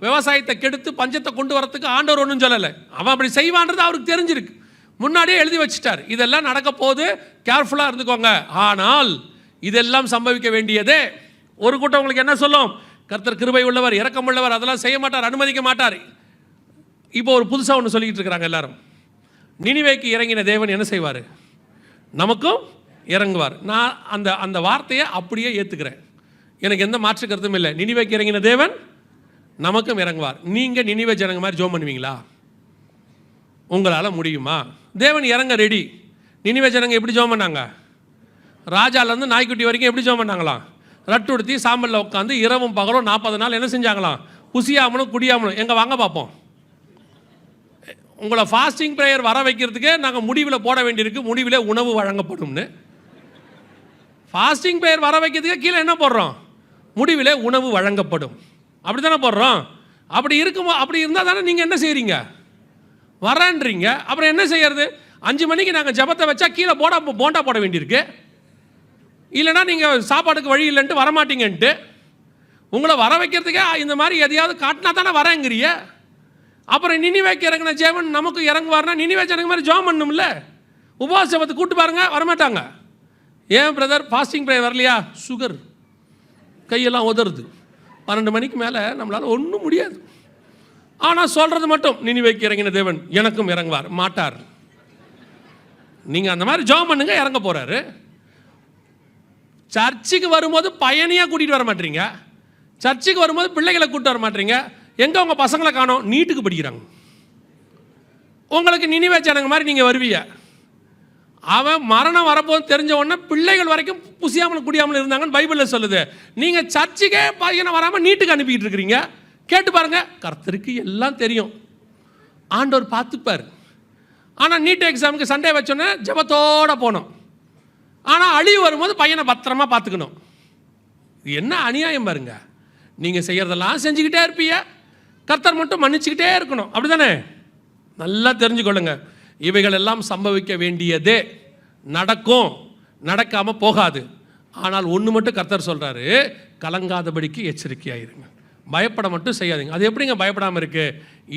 விவசாயத்தை கெடுத்து பஞ்சத்தை கொண்டு வரத்துக்கு ஆண்டவர் ஒன்றும் சொல்லலை. அவன் அப்படி செய்வான்றது அவருக்கு தெரிஞ்சிருக்கு, முன்னாடியே எழுதி வச்சுட்டார். இதெல்லாம் நடக்க போது, கேர்ஃபுல்லாக இருந்துக்கோங்க. ஆனால் இதெல்லாம் சம்பவிக்க வேண்டியதே. ஒரு கூட்டம் உங்களுக்கு என்ன சொல்லும், கர்த்தர் கிருபை உள்ளவர், இரக்கம் உள்ளவர், அதெல்லாம் செய்ய மாட்டார், அனுமதிக்க மாட்டார். இப்போ ஒரு புதுசாக ஒன்று சொல்லிக்கிட்டு இருக்கிறாங்க எல்லாரும், நினிவேக்கு இறங்கின தேவன் என்ன செய்வார், நமக்கும் இறங்குவார். நான் அந்த அந்த வார்த்தையை அப்படியே ஏற்றுக்கிறேன், எனக்கு எந்த மாற்று கருத்தும் இல்லை. நினிவேக்கு இறங்கின தேவன் நமக்கும் இறங்குவார். நீங்கள் நினிவே ஜனங்க மாதிரி ஜோம் பண்ணுவீங்களா? உங்களால் முடியுமா? தேவன் இறங்க ரெடி. நினிவே ஜனங்க எப்படி ஜோம் பண்ணாங்க? ராஜாலேருந்து நாய்க்குட்டி வரைக்கும் எப்படி ஜோம் பண்ணாங்களாம்? ரட்டு உடுத்தி சாம்பலில் உட்காந்து இரவும் பகலும் 40 நாள் என்ன செஞ்சாங்களாம்? புசியாமலும் குடியாமலும். எங்கே வாங்க பார்ப்போம். உங்களை ஃபாஸ்டிங் ப்ரேயர் வர வைக்கிறதுக்கு நாங்கள் முடிவில் போட வேண்டியிருக்கு, முடிவில் உணவு வழங்கப்படும்னு. ஃபாஸ்டிங் ப்ரேயர் வர வைக்கிறதுக்கு கீழே என்ன போடுறோம்? முடிவில் உணவு வழங்கப்படும். அப்படி தானே போடுறோம். அப்படி இருக்குமோ, அப்படி இருந்தால் தானே நீங்கள் என்ன செய்கிறீங்க, வரேன்றீங்க. அப்புறம் என்ன செய்யறது? 5 மணிக்கு நாங்கள் ஜபத்தை வச்சா கீழே போண்டா போட வேண்டியிருக்கு. இல்லைனா நீங்கள் சாப்பாட்டுக்கு வழி இல்லைன்ட்டு வரமாட்டீங்கன்ட்டு. உங்களை வர வைக்கிறதுக்கே இந்த மாதிரி எதையாவது காட்டினா தானே வரேங்கிறிய. அப்புறம் நினிவேக்கு இறங்கின ஜெபம் நமக்கு இறங்குவார்னா நினிவே ஜனங்க மாதிரி ஜெபம் பண்ணணும்ல. உபவாச ஜெபத்தை கூப்பிட்டு பாருங்க, வரமாட்டாங்க. ஏன் பிரதர் ஃபாஸ்டிங் ப்ரேயர் வரலையா? சுகர், கையெல்லாம் உதறுது, 12 மணிக்கு மேலே நம்மளால் ஒன்றும் முடியாது. ஆனால் சொல்கிறது மட்டும், நினிவேக்கு இறங்கின தேவன் எனக்கும் இறங்குவார் மாட்டார். நீங்கள் அந்த மாதிரி ஜெபம் பண்ணுங்க, இறங்க போகிறாரு. சர்ச்சுக்கு வரும்போது பையனையாக கூட்டிகிட்டு வர மாட்டீங்க, சர்ச்சுக்கு வரும்போது பிள்ளைகளை கூப்பிட்டு வர மாட்டீங்க. எங்கே உங்கள் பசங்களை காணோம்? நீட்டுக்கு படிக்கிறாங்க. உங்களுக்கு நினிவே ஜனங்க மாதிரி நீங்கள் வருவீங்க. அவன் மரணம் வரப்போது தெரிஞ்ச உடனே பிள்ளைகள் வரைக்கும் புசியாமல் குடியாமல் இருந்தாங்கன்னு பைபிளில் சொல்லுது. நீங்கள் சர்ச்சுக்கே பையனை வராமல் நீட்டுக்கு அனுப்பிக்கிட்டு இருக்கிறீங்க. கேட்டு பாருங்க, கர்த்தருக்கு எல்லாம் தெரியும், ஆண்டவர் பார்த்துப்பார். ஆனால் நீட் எக்ஸாமுக்கு சண்டே வச்சோன்னே ஜபத்தோடு போனோம். ஆனால் அழிவு வரும்போது பையனை பத்திரமா பார்த்துக்கணும். இது என்ன அநியாயம் பாருங்க. நீங்கள் செய்கிறதெல்லாம் செஞ்சுக்கிட்டே இருப்பீங்க, கர்த்தர் மட்டும் மன்னிச்சுக்கிட்டே இருக்கணும். அப்படி தானே? நல்லா தெரிஞ்சுக்கொள்ளுங்க, இவைகள் எல்லாம் சம்பவிக்க வேண்டியதே, நடக்கும், நடக்காமல் போகாது. ஆனால் ஒன்று மட்டும் கர்த்தர் சொல்கிறாரு, கலங்காதபடிக்கு எச்சரிக்கையாயிருங்க, பயப்பட மட்டும் செய்யாதீங்க. அது எப்படிங்க பயப்படாமல் இருக்கு?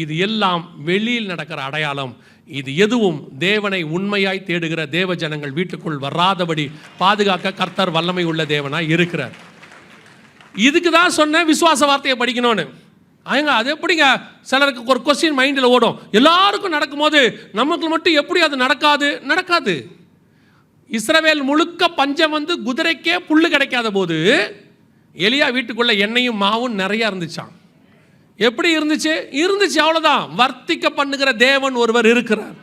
இது எல்லாம் வெளியில் நடக்கிற அடையாளம். இது எதுவும் தேவனை உண்மையாய் தேடுகிற தேவ ஜனங்கள் வீட்டுக்குள் வராதபடி பாதுகாக்க கர்த்தர் வல்லமை உள்ள தேவனாய் இருக்கிறார். இதுக்கு தான் சொன்ன விசுவாச வார்த்தையை படிக்கணும்னு. அவங்க அது எப்படிங்க? சிலருக்கு ஒரு கொஸ்டின் மைண்டில் ஓடும், எல்லாருக்கும் நடக்கும்போது நமக்கு மட்டும் எப்படி அது நடக்காது? நடக்காது. இஸ்ரவேல் முழுக்க பஞ்சம் வந்து குதிரைக்கே புல்லு கிடைக்காத போது எலியா வீட்டுக்குள்ள எண்ணெயும் மாவும் நிறைய இருந்துச்சான். எப்படி இருந்துச்சு? இருந்துச்சு, அவ்வளோதான். வர்த்திக்க பண்ணுகிற தேவன் ஒருவர் இருக்கிறார்.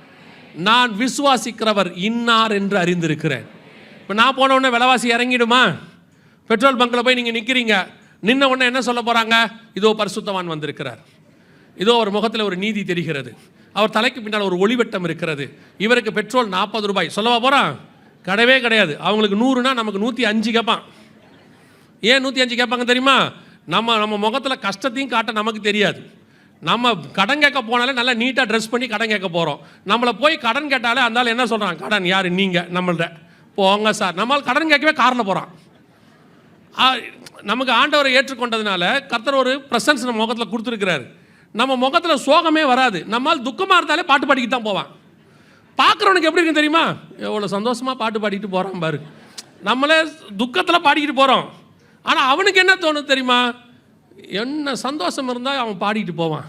நான் விசுவாசிக்கிறவர் இன்னார் என்று அறிந்திருக்கிறேன். இப்போ நான் போன உடனே விலைவாசி இறங்கிடுமா? பெட்ரோல் பங்கில் போய் நீங்கள் நிற்கிறீங்க, நின்ன உடனே என்ன சொல்ல போகிறாங்க? இதோ பரிசுத்தவான் வந்திருக்கிறார், இதோ ஒரு முகத்தில் ஒரு நீதி தெரிகிறது, அவர் தலைக்கு பின்னால் ஒரு ஒளிவட்டம் இருக்கிறது, இவருக்கு பெட்ரோல் 40 ரூபாய் சொல்லவா போகிறான்? கிடையவே கிடையாது. அவங்களுக்கு 100னா நமக்கு 105 கேட்பான். ஏன் 105 கேட்பாங்க தெரியுமா? நம்ம முகத்தில் கஷ்டத்தையும் காட்ட நமக்கு தெரியாது. நம்ம கடன் கேட்க போனாலே நல்லா நீட்டாக ட்ரெஸ் பண்ணி கடன் கேட்க போகிறோம். நம்மளை போய் கடன் கேட்டாலே அந்தாலும் என்ன சொல்கிறான்? கடன் யார்? நீங்கள் நம்மள்ட போங்க சார். நம்மளால் கடன் கேட்கவே காரில் போகிறான். நமக்கு ஆண்டவரை ஏற்றுக்கொண்டதுனால கர்த்தர் ஒரு ப்ரெசன்ஸ் நம்ம முகத்தில் கொடுத்துருக்கிறாரு. நம்ம முகத்தில் சோகமே வராது. நம்மால் துக்கமாக இருந்தாலே பாட்டு பாடிக்கிட்டு தான் போவான். பார்க்குறவனுக்கு எப்படி இருக்குன்னு தெரியுமா? எவ்வளோ சந்தோஷமாக பாட்டு பாடிட்டு போகிறான் பாரு, நம்மளே துக்கத்தில் பாடிக்கிட்டு போகிறோம். ஆனால் அவனுக்கு என்ன தோணுது தெரியுமா? என்ன சந்தோஷம் இருந்தால் அவன் பாடிட்டு போவான்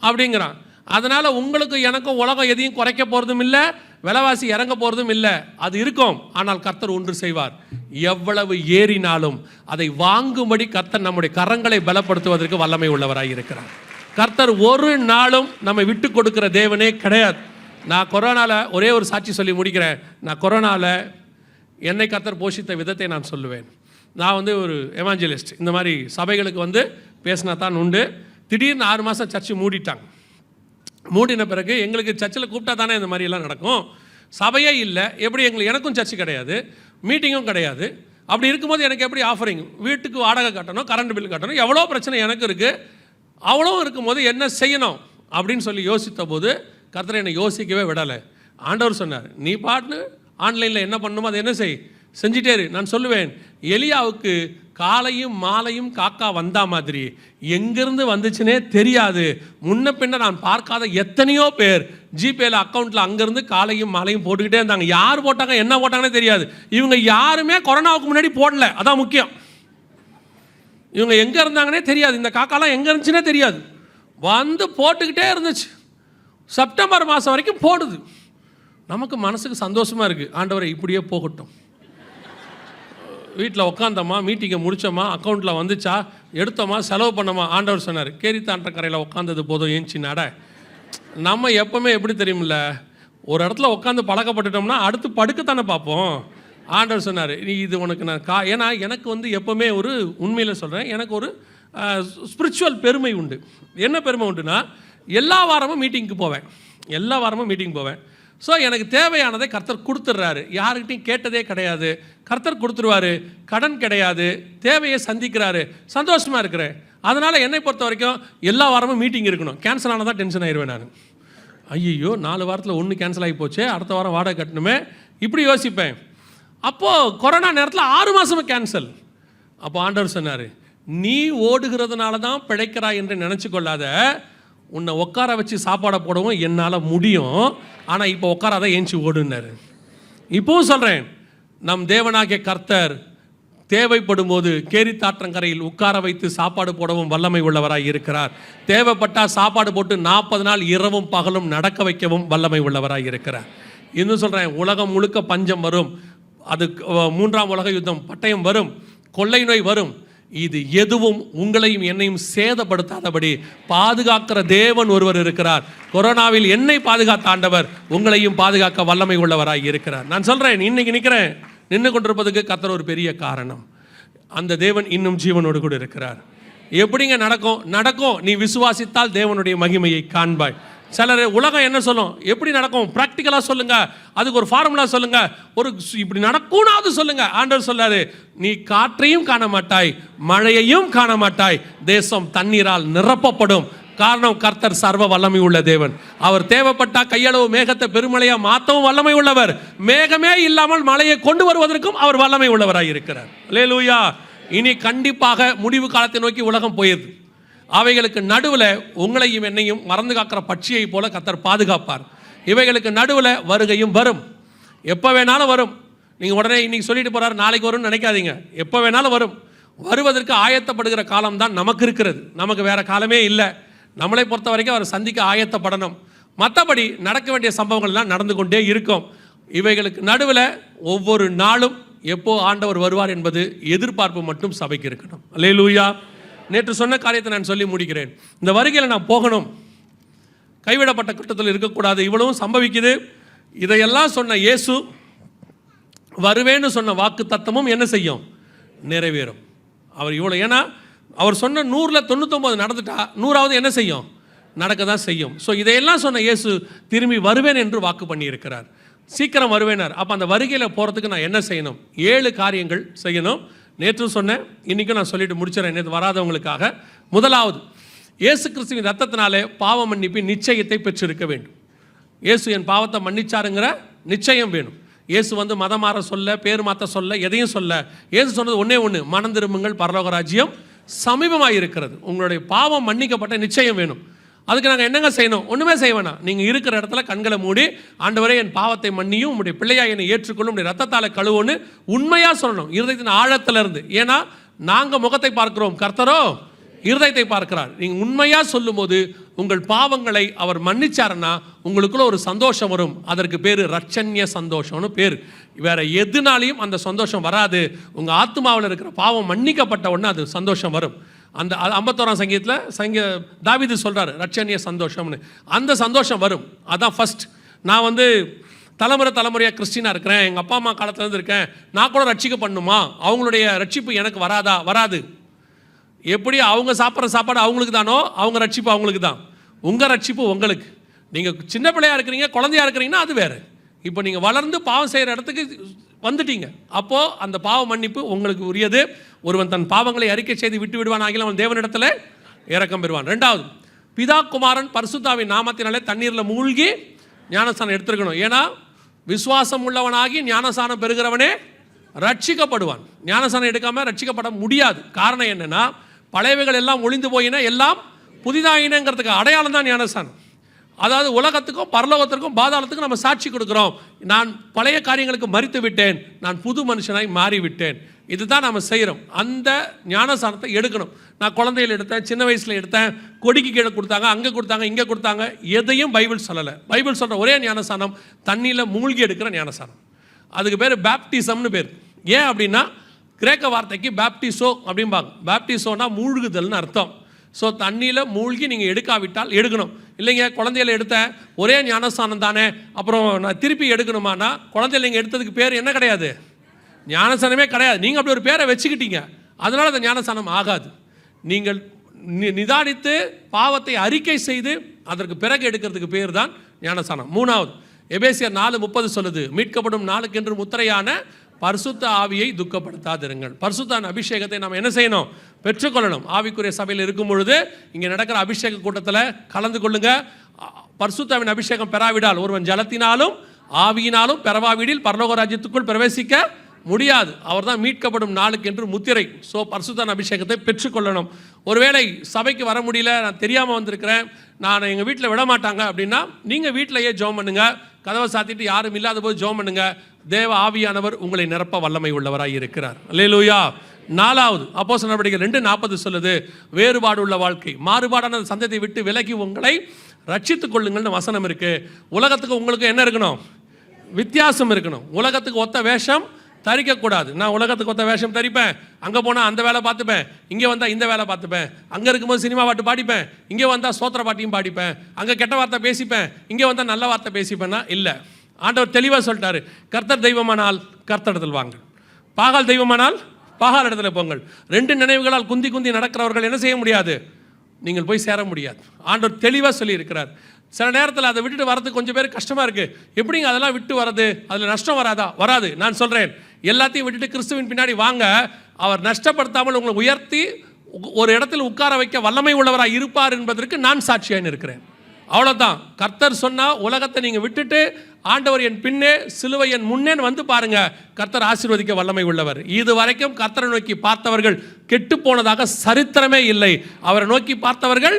அப்படிங்கிறான். அதனால் உங்களுக்கு எனக்கும் உலகம் எதையும் குறைக்க போகிறதும் இல்லை, விலைவாசி இறங்க போகிறதும் இல்லை. அது இருக்கும். ஆனால் கர்த்தர் ஒன்று செய்வார், எவ்வளவு ஏறினாலும் அதை வாங்கும்படி கர்த்தர் நம்முடைய கரங்களை பலப்படுத்துவதற்கு வல்லமை உள்ளவராக இருக்கிறார். கர்த்தர் ஒரு நாளும் நம்மை விட்டு கொடுக்கிற தேவனே கிடையாது. நான் கொரோனாவில் ஒரே ஒரு சாட்சி சொல்லி முடிக்கிறேன். நான் கொரோனாவில் என்னை கர்த்தர் போஷித்த விதத்தை நான் சொல்லுவேன். நான் ஒரு எவாஞ்சலிஸ்ட். இந்த மாதிரி சபைகளுக்கு பேசினா தான் உண்டு. திடீர்னு 6 மாதம் சர்ச்சு மூடிட்டாங்க. மூடின பிறகு எங்களுக்கு சர்ச்சில் கூப்பிட்டா தானே இந்த மாதிரியெல்லாம் நடக்கும். சபையே இல்லை. எப்படி எனக்கும் சர்ச்சு கிடையாது, மீட்டிங்கும் கிடையாது. அப்படி இருக்கும்போது எனக்கு எப்படி ஆஃபரிங்? வீட்டுக்கு வாடகை கட்டணும், கரண்ட் பில் கட்டணும், எவ்வளோ பிரச்சனை எனக்கு இருக்குது. அவ்வளோ இருக்கும்போது என்ன செய்யணும் அப்படின்னு சொல்லி யோசித்த போது கர்த்தர் என்னை யோசிக்கவே விடலை. ஆண்டவர் சொன்னார், நீ பாட்டு ஆன்லைனில் என்ன பண்ணணுமோ அதை என்ன செஞ்சிட்டே இரு. நான் சொல்லுவேன், எலியாவுக்கு காலையும் மாலையும் காக்கா வந்தா மாதிரி எங்கிருந்து வந்துச்சுன்னே தெரியாது. முன்ன பின்ன நான் பார்க்காத எத்தனையோ பேர் ஜிபேல அக்கௌண்ட்டில் அங்கேருந்து காலையும் மாலையும் போட்டுக்கிட்டே இருந்தாங்க. யார் போட்டாங்க, என்ன போட்டாங்கன்னே தெரியாது. இவங்க யாருமே கொரோனாவுக்கு முன்னாடி போடல, அதான் முக்கியம். இவங்க எங்கே இருந்தாங்கன்னே தெரியாது, இந்த காக்காலாம் எங்கே இருந்துச்சுன்னே தெரியாது, போட்டுக்கிட்டே இருந்துச்சு. செப்டம்பர் மாதம் வரைக்கும் போடுது. நமக்கு மனசுக்கு சந்தோஷமாக இருக்குது, ஆண்டவரை இப்படியே போகட்டும். வீட்டில் உட்காந்தோமா, மீட்டிங்கை முடித்தோமா, அக்கௌண்ட்டில் வந்துச்சா, எடுத்தோமா, செலவு பண்ணோமா. ஆண்டவர் சொன்னார், கேரித்தாண்ட கரையில் உட்காந்தது போதும், ஏஞ்சி நட. நம்ம எப்போவுமே எப்படி தெரியுமில்ல, ஒரு இடத்துல உட்காந்து பழக்கப்பட்டுட்டோம்னா அடுத்து படுக்கத்தானே பார்ப்போம். ஆண்டவர் சொன்னார், நீ இது உனக்கு நான் ஏன்னா எனக்கு எப்போவுமே ஒரு உண்மையில் சொல்கிறேன், எனக்கு ஒரு ஸ்பிரிச்சுவல் பெருமை உண்டு. என்ன பெருமை உண்டுன்னா, எல்லா வாரமும் மீட்டிங்க்கு போவேன். ஸோ எனக்கு தேவையானதை கர்த்தர் கொடுத்துட்றாரு. யாருக்கிட்டையும் கேட்டதே கிடையாது, கர்த்தர் கொடுத்துருவாரு. கடன் கிடையாது, தேவையை சந்திக்கிறாரு, சந்தோஷமாக இருக்கிறேன். அதனால் என்னை பொறுத்த வரைக்கும் எல்லா வாரமும் மீட்டிங் இருக்கணும். கேன்சல் ஆனால் தான் டென்ஷன் ஆயிடுவேன் நான். ஐயோ 4 வாரத்தில் 1 கேன்சல் ஆகி போச்சு, அடுத்த வாரம் வாடகை கட்டணுமே, இப்படி யோசிப்பேன். அப்போது கொரோனா நேரத்தில் 6 மாதமும் கேன்சல். அப்போ ஆண்டவர் சொன்னார், நீ ஓடுகிறதுனால தான் பிழைக்கிறாய் என்று நினச்சி கொள்ளாத, உன்னை உட்கார வச்சு சாப்பாடை போடவும் என்னால் முடியும், ஆனால் இப்போ உட்காராத, ஏஞ்சி ஓடுனார். இப்போவும் சொல்கிறேன், நம் தேவனாகிய கர்த்தர் தேவைப்படும் போது கேரித்தாற்றங்கரையில் உட்கார வைத்து சாப்பாடு போடவும் வல்லமை உள்ளவராய் இருக்கிறார். தேவைப்பட்டால் சாப்பாடு போட்டு 40 நாள் இரவும் பகலும் நடக்க வைக்கவும் வல்லமை உள்ளவராய் இருக்கிறார். இன்னும் சொல்கிறேன், உலகம் முழுக்க பஞ்சம் வரும், அது 3ஆம் உலக யுத்தம், பட்டயம் வரும், கொள்ளை நோய் வரும். இது எதுவும் உங்களையும் என்னையும் சேதப்படுத்தாதபடி பாதுகாக்கிற தேவன் ஒருவர் இருக்கிறார். கொரோனாவில் என்னை பாதுகாத்த ஆண்டவர் உங்களையும் பாதுகாக்க வல்லமை உள்ளவராய் இருக்கிறார். நான் சொல்கிறேன், இன்னைக்கு நின்று கொண்டிருப்பதுக்கு கர்த்தர் ஒரு பெரிய காரணம். அந்த தேவன் இன்னும் ஜீவனோடு கூட இருக்கிறார். எப்படிங்க நடக்கும்? நீ விசுவாசித்தால் தேவனுடைய மகிமையை காண்பாய். சிலர் உலகம் என்ன சொல்லும், எப்படி நடக்கும் ப்ராக்டிக்கலாக சொல்லுங்க, அதுக்கு ஒரு ஃபார்முலா சொல்லுங்க, ஒரு இப்படி நடக்கும்னாவது சொல்லுங்க. ஆண்டவர் சொல்லாரு, நீ காற்றையும் காண மாட்டாய், மழையையும் காண மாட்டாய், தேசம் தண்ணீரால் நிரப்பப்படும். காரணம், கர்த்தர் சர்வ வல்லமை உள்ள தேவன். அவர் தேவைப்பட்டா கையளவு மேகத்தை பெருமழையா மாற்றவும் வல்லமை உள்ளவர். மேகமே இல்லாமல் மழையை கொண்டு வருவதற்கும் அவர் வல்லமை உள்ளவராய் இருக்கிறார். அல்லேலூயா. இனி கண்டிப்பாக முடிவு காலத்தை நோக்கி உலகம் போயிடுது. அவைகளுக்கு நடுவில் உங்களையும் என்னையும் மறந்து காக்கிற பட்சியை போல கர்த்தர் பாதுகாப்பார். இவைகளுக்கு நடுவில் வருகையும் வரும், எப்போ வேணாலும் வரும். நீங்கள் உடனே இன்னைக்கு சொல்லிட்டு போகிறார், நாளைக்கு வரும்னு நினைக்காதீங்க. எப்போ வேணாலும் வரும். வருவதற்கு ஆயத்தப்படுகிற காலம்தான் நமக்கு இருக்கிறது. நமக்கு வேறு காலமே இல்லை. நம்மளை பொறுத்த வரைக்கும் அவர் சந்திக்க ஆயத்தப்படணும். மற்றபடி நடக்க வேண்டிய சம்பவங்கள்லாம் நடந்து கொண்டே இருக்கும். இவைகளுக்கு நடுவில் ஒவ்வொரு நாளும் எப்போ ஆண்டவர் வருவார் என்பது எதிர்பார்ப்பு மட்டும் சபைக்கு இருக்கணும். அல்லேலூயா. நேற்று சொன்ன காரியத்தை நான் சொல்லி முடிக்கிறேன். இந்த வருகையில் நான் போகணும், கைவிடப்பட்ட கட்டத்தில் இருக்கக்கூடாது. இவ்வளவும் சம்பவிக்குது. இதையெல்லாம் சொன்ன இயேசு வருவேன்னு சொன்ன வாக்கு தத்தமும் என்ன செய்யும், நிறைவேறும். அவர் இவ்வளோ, ஏன்னா அவர் சொன்ன 100ல் 99 நடந்துட்டா 100வது என்ன செய்யும், நடக்க தான் செய்யும். ஸோ இதையெல்லாம் சொன்ன இயேசு திரும்பி வருவேன் என்று வாக்கு பண்ணியிருக்கிறார். சீக்கிரம் வருவேனார். அப்போ அந்த வருகையில் போகிறதுக்கு நான் என்ன செய்யணும்? 7 காரியங்கள் செய்யணும். நேற்று சொன்னேன், இன்றைக்கும் நான் சொல்லிட்டு முடிச்சிடறேன் நேற்று வராதவங்களுக்காக. முதலாவது, இயேசு கிறிஸ்துவின் ரத்தத்தினாலே பாவ மன்னிப்பின் நிச்சயத்தை பெற்றிருக்க வேண்டும். இயேசு என் பாவத்தை மன்னிச்சாருங்கிற நிச்சயம் வேணும். இயேசு மதம் மாற சொல்ல, பேர் மாற்ற சொல்ல, எதையும் சொல்ல. இயேசு சொன்னது ஒன்றே ஒன்று, மனம் திரும்புங்கள், பரலோக ராஜ்யம் சமீபமாக இருக்கிறது. உங்களுடைய பாவம் மன்னிக்கப்பட்ட நிச்சயம் வேணும். அதுக்கு நாங்கள் என்னங்க செய்யணும்? ஒன்றுமே செய்ய வேணாம். நீங்கள் இருக்கிற இடத்துல கண்களை மூடி, ஆண்டவரே என் பாவத்தை மன்னியும், உங்களுடைய பிள்ளையாக என்னை ஏற்றுக்கொள்ளும், உங்களுடைய ரத்தத்தால் கழுவுன்னு உண்மையாக சொல்லணும், இருதயத்தின் ஆழத்திலிருந்து. ஏன்னா நாங்கள் முகத்தை பார்க்கிறோம், கர்த்தரோ இருதயத்தை பார்க்கிறார். நீங்கள் உண்மையாக சொல்லும்போது உங்கள் பாவங்களை அவர் மன்னிச்சாருன்னா உங்களுக்குள்ள ஒரு சந்தோஷம் வரும். அதற்கு பேர் ரட்சண்ய சந்தோஷம்னு பேர். வேற எதுனாலையும் அந்த சந்தோஷம் வராது. உங்கள் ஆத்மாவில் இருக்கிற பாவம் மன்னிக்கப்பட்ட உடனே அது சந்தோஷம் வரும். அந்த 51ஆம் சங்கீதத்தில் தாவீது சொல்கிறார் ரட்சண்ய சந்தோஷம்னு. அந்த சந்தோஷம் வரும். அதான் ஃபஸ்ட். நான் தலைமுறையாக கிறிஸ்டினாக இருக்கிறேன், எங்கள் அப்பா அம்மா காலத்துலேருந்து இருக்கேன், நான் கூட ரட்சிக்க பண்ணுமா? அவங்களுடைய ரட்சிப்பு எனக்கு வராதா? வராது. எப்படி அவங்க சாப்பிட்ற சாப்பாடு அவங்களுக்கு தானோ, அவங்க ரட்சிப்பு அவங்களுக்கு தான். உங்கள் ரட்சிப்பு உங்களுக்கு. நீங்கள் சின்ன பிள்ளையாக இருக்கிறீங்க, குழந்தையாக இருக்கிறீங்கன்னா அது வேறு. இப்போ நீங்கள் வளர்ந்து பாவம் செய்கிற இடத்துக்கு வந்துட்டீங்க. அப்போது அந்த பாவ மன்னிப்பு உங்களுக்கு உரியது. ஒருவன் தன் பாவங்களை அறிக்கை செய்து விட்டு விடுவான் ஆகில அவன் தேவனிடத்தில் இரக்கம் பெறுவான். 2வது, பிதா குமாரன் பரிசுத்தாவின் நாமத்தினாலே தண்ணீரில் மூழ்கி ஞானஸ்தானம் எடுத்துருக்கணும். ஏன்னா விசுவாசம் உள்ளவனாகி ஞானஸ்தானம் பெறுகிறவனே ரட்சிக்கப்படுவான். ஞானஸ்தானம் எடுக்காமல் ரட்சிக்கப்பட முடியாது. காரணம் என்னென்னா, பழையவைகள் எல்லாம் ஒளிந்து போயினா எல்லாம் புதிதாயினங்கிறதுக்கு அடையாளம் தான் ஞானஸ்தானம். அதாவது உலகத்துக்கும் பரலோகத்திற்கும் பாதாளத்துக்கும் நம்ம சாட்சி கொடுக்குறோம். நான் பழைய காரியங்களுக்கு மரித்து விட்டேன், நான் புது மனுஷனாய் மாறிவிட்டேன். இதுதான் நம்ம செய்கிறோம். அந்த ஞானஸ்தானத்தை எடுக்கணும். நான் குழந்தையில் எடுத்தேன், சின்ன வயசில் எடுத்தேன், கொடிக்கு கீழே கொடுத்தாங்க, அங்கே கொடுத்தாங்க, இங்கே கொடுத்தாங்க, எதையும் பைபிள் சொல்லலை. பைபிள் சொல்கிற ஒரே ஞானஸ்தானம் தண்ணியில் மூழ்கி எடுக்கிற ஞானஸ்தானம். அதுக்கு பேர் பேப்டிசம்னு பேர். ஏன் அப்படின்னா கிரேக்க வார்த்தைக்கு பேப்டிசோ அப்படிம்பாங்க. பேப்டிசோனா மூழ்குதல்னு அர்த்தம். ஸோ தண்ணியில் மூழ்கி நீங்கள் எடுக்காவிட்டால் எடுக்கணும். இல்லைங்க குழந்தையில எடுத்தேன், ஒரே ஞானஸ்தானம் தானே, அப்புறம் நான் திருப்பி எடுக்கணுமானா, குழந்தையில நீங்கள் எடுத்ததுக்கு பேர் என்ன கிடையாது? ஞானஸ்தானமே கிடையாது. நீங்கள் அப்படி ஒரு பேரை வச்சுக்கிட்டீங்க, அதனால் அந்த ஞானஸ்தானம் ஆகாது. நீங்கள் நிதானித்து பாவத்தை அறிக்கை செய்து அதற்கு பிறகு எடுக்கிறதுக்கு பேர் தான் ஞானஸ்தானம். 3வது, எபேசியர் 4:30 சொல்லுது, மீட்கப்படும் நாளுக்கென்று முத்திரையான பரிசுத்த ஆவியை துக்கப்படுத்தாதிருங்கள். பரிசுத்தான அபிஷேகத்தை நாம் என்ன செய்யணும்? பெற்றுக்கொள்ளணும். ஆவிக்குரிய சபையில் இருக்கும் பொழுது இங்கே நடக்கிற அபிஷேக கூட்டத்தில் கலந்து கொள்ளுங்க. பரிசுத்தாவின் அபிஷேகம் பெறாவிடால் ஒருவன் ஜலத்தினாலும் ஆவியினாலும் பெறவாவிடில் பரலோக ராஜ்யத்துக்குள் பிரவேசிக்க முடியாது. அவர் தான் மீட்கப்படும் நாளுக்கு என்று முத்திரை. ஸோ பரிசுத்தான அபிஷேகத்தை பெற்றுக்கொள்ளணும். ஒருவேளை சபைக்கு வர முடியல, நான் தெரியாமல் வந்திருக்கிறேன், நான் எங்கள் வீட்டில் விட மாட்டாங்க அப்படின்னா நீங்கள் வீட்டிலேயே ஜெபம் பண்ணுங்க. கதவை சாத்திட்டு யாரும் இல்லாத போது ஜெபம் பண்ணுங்க. தேவ ஆவியானவர் உங்களை நிரப்ப வல்லமை உள்ளவராய் இருக்கிறார். அல்லேலூயா. 4வது, அப்போஸ்தலர் நடவடிக்கைகள் 2:40 சொல்லுது, வேறுபாடு உள்ள வாழ்க்கை, மாறுபாடான சந்ததியை விட்டு விலகி உங்களை ரட்சித்துக் கொள்ளுங்கள்னு வசனம் இருக்கு. உலகத்துக்கு உங்களுக்கு என்ன இருக்கணும்? வித்தியாசம் இருக்கணும். உலகத்துக்கு ஒத்த வேஷம் தரிக்கக்கூடாது. நான் உலகத்துக்கு ஒத்த வேஷம் தரிப்பேன், அங்கே போனால் அந்த வேலை பார்த்துப்பேன், இங்கே வந்தால் இந்த வேலை பார்த்துப்பேன், அங்கே இருக்கும்போது சினிமா பாட்டு பாடிப்பேன், இங்கே வந்தால் சோத்திர பாட்டியும் பாடிப்பேன், அங்கே கெட்ட வார்த்தை பேசிப்பேன், இங்கே வந்தால் நல்ல வார்த்தை பேசிப்பேன்னா இல்லை. ஆண்டவர் தெளிவாக சொல்லிட்டாரு, கர்த்தர் தெய்வமானால் கர்த்தரிடத்தில் வாங்கள், பாகால் தெய்வமானால் பாகால் இடத்துல போங்கள். 2 நினைவுகளால் குந்தி குந்தி நடக்கிறவர்கள் என்ன செய்ய முடியாது? நீங்கள் போய் சேர முடியாது. ஆண்டவர் தெளிவாக சொல்லியிருக்கிறார். சில நேரத்தில் அதை விட்டுட்டு வரதுக்கு கொஞ்சம் பேர் கஷ்டமாக இருக்குது. எப்படிங்க அதெல்லாம் விட்டு வர்றது? அதில் நஷ்டம் வராதா? வராது. நான் சொல்கிறேன், எல்லாத்தையும் விட்டுட்டு கிறிஸ்துவின் பின்னாடி வாங்க. அவர் நஷ்டப்படுத்தாமல் உங்களை உயர்த்தி ஒரு இடத்தில் உட்கார வைக்க வல்லமை உள்ளவராக இருப்பார் என்பதற்கு நான் சாட்சியாக இருக்கிறேன். அவ்வளோதான். கர்த்தர் சொன்னால் உலகத்தை நீங்கள் விட்டுட்டு ஆண்டவர் என் பின்னே சிலுவை என் முன்னேன்னு வந்து பாருங்க, கர்த்தர் ஆசீர்வதிக்க வல்லமை உள்ளவர். இது வரைக்கும் கர்த்தரை நோக்கி பார்த்தவர்கள் கெட்டு போனதாக சரித்திரமே இல்லை. அவரை நோக்கி பார்த்தவர்கள்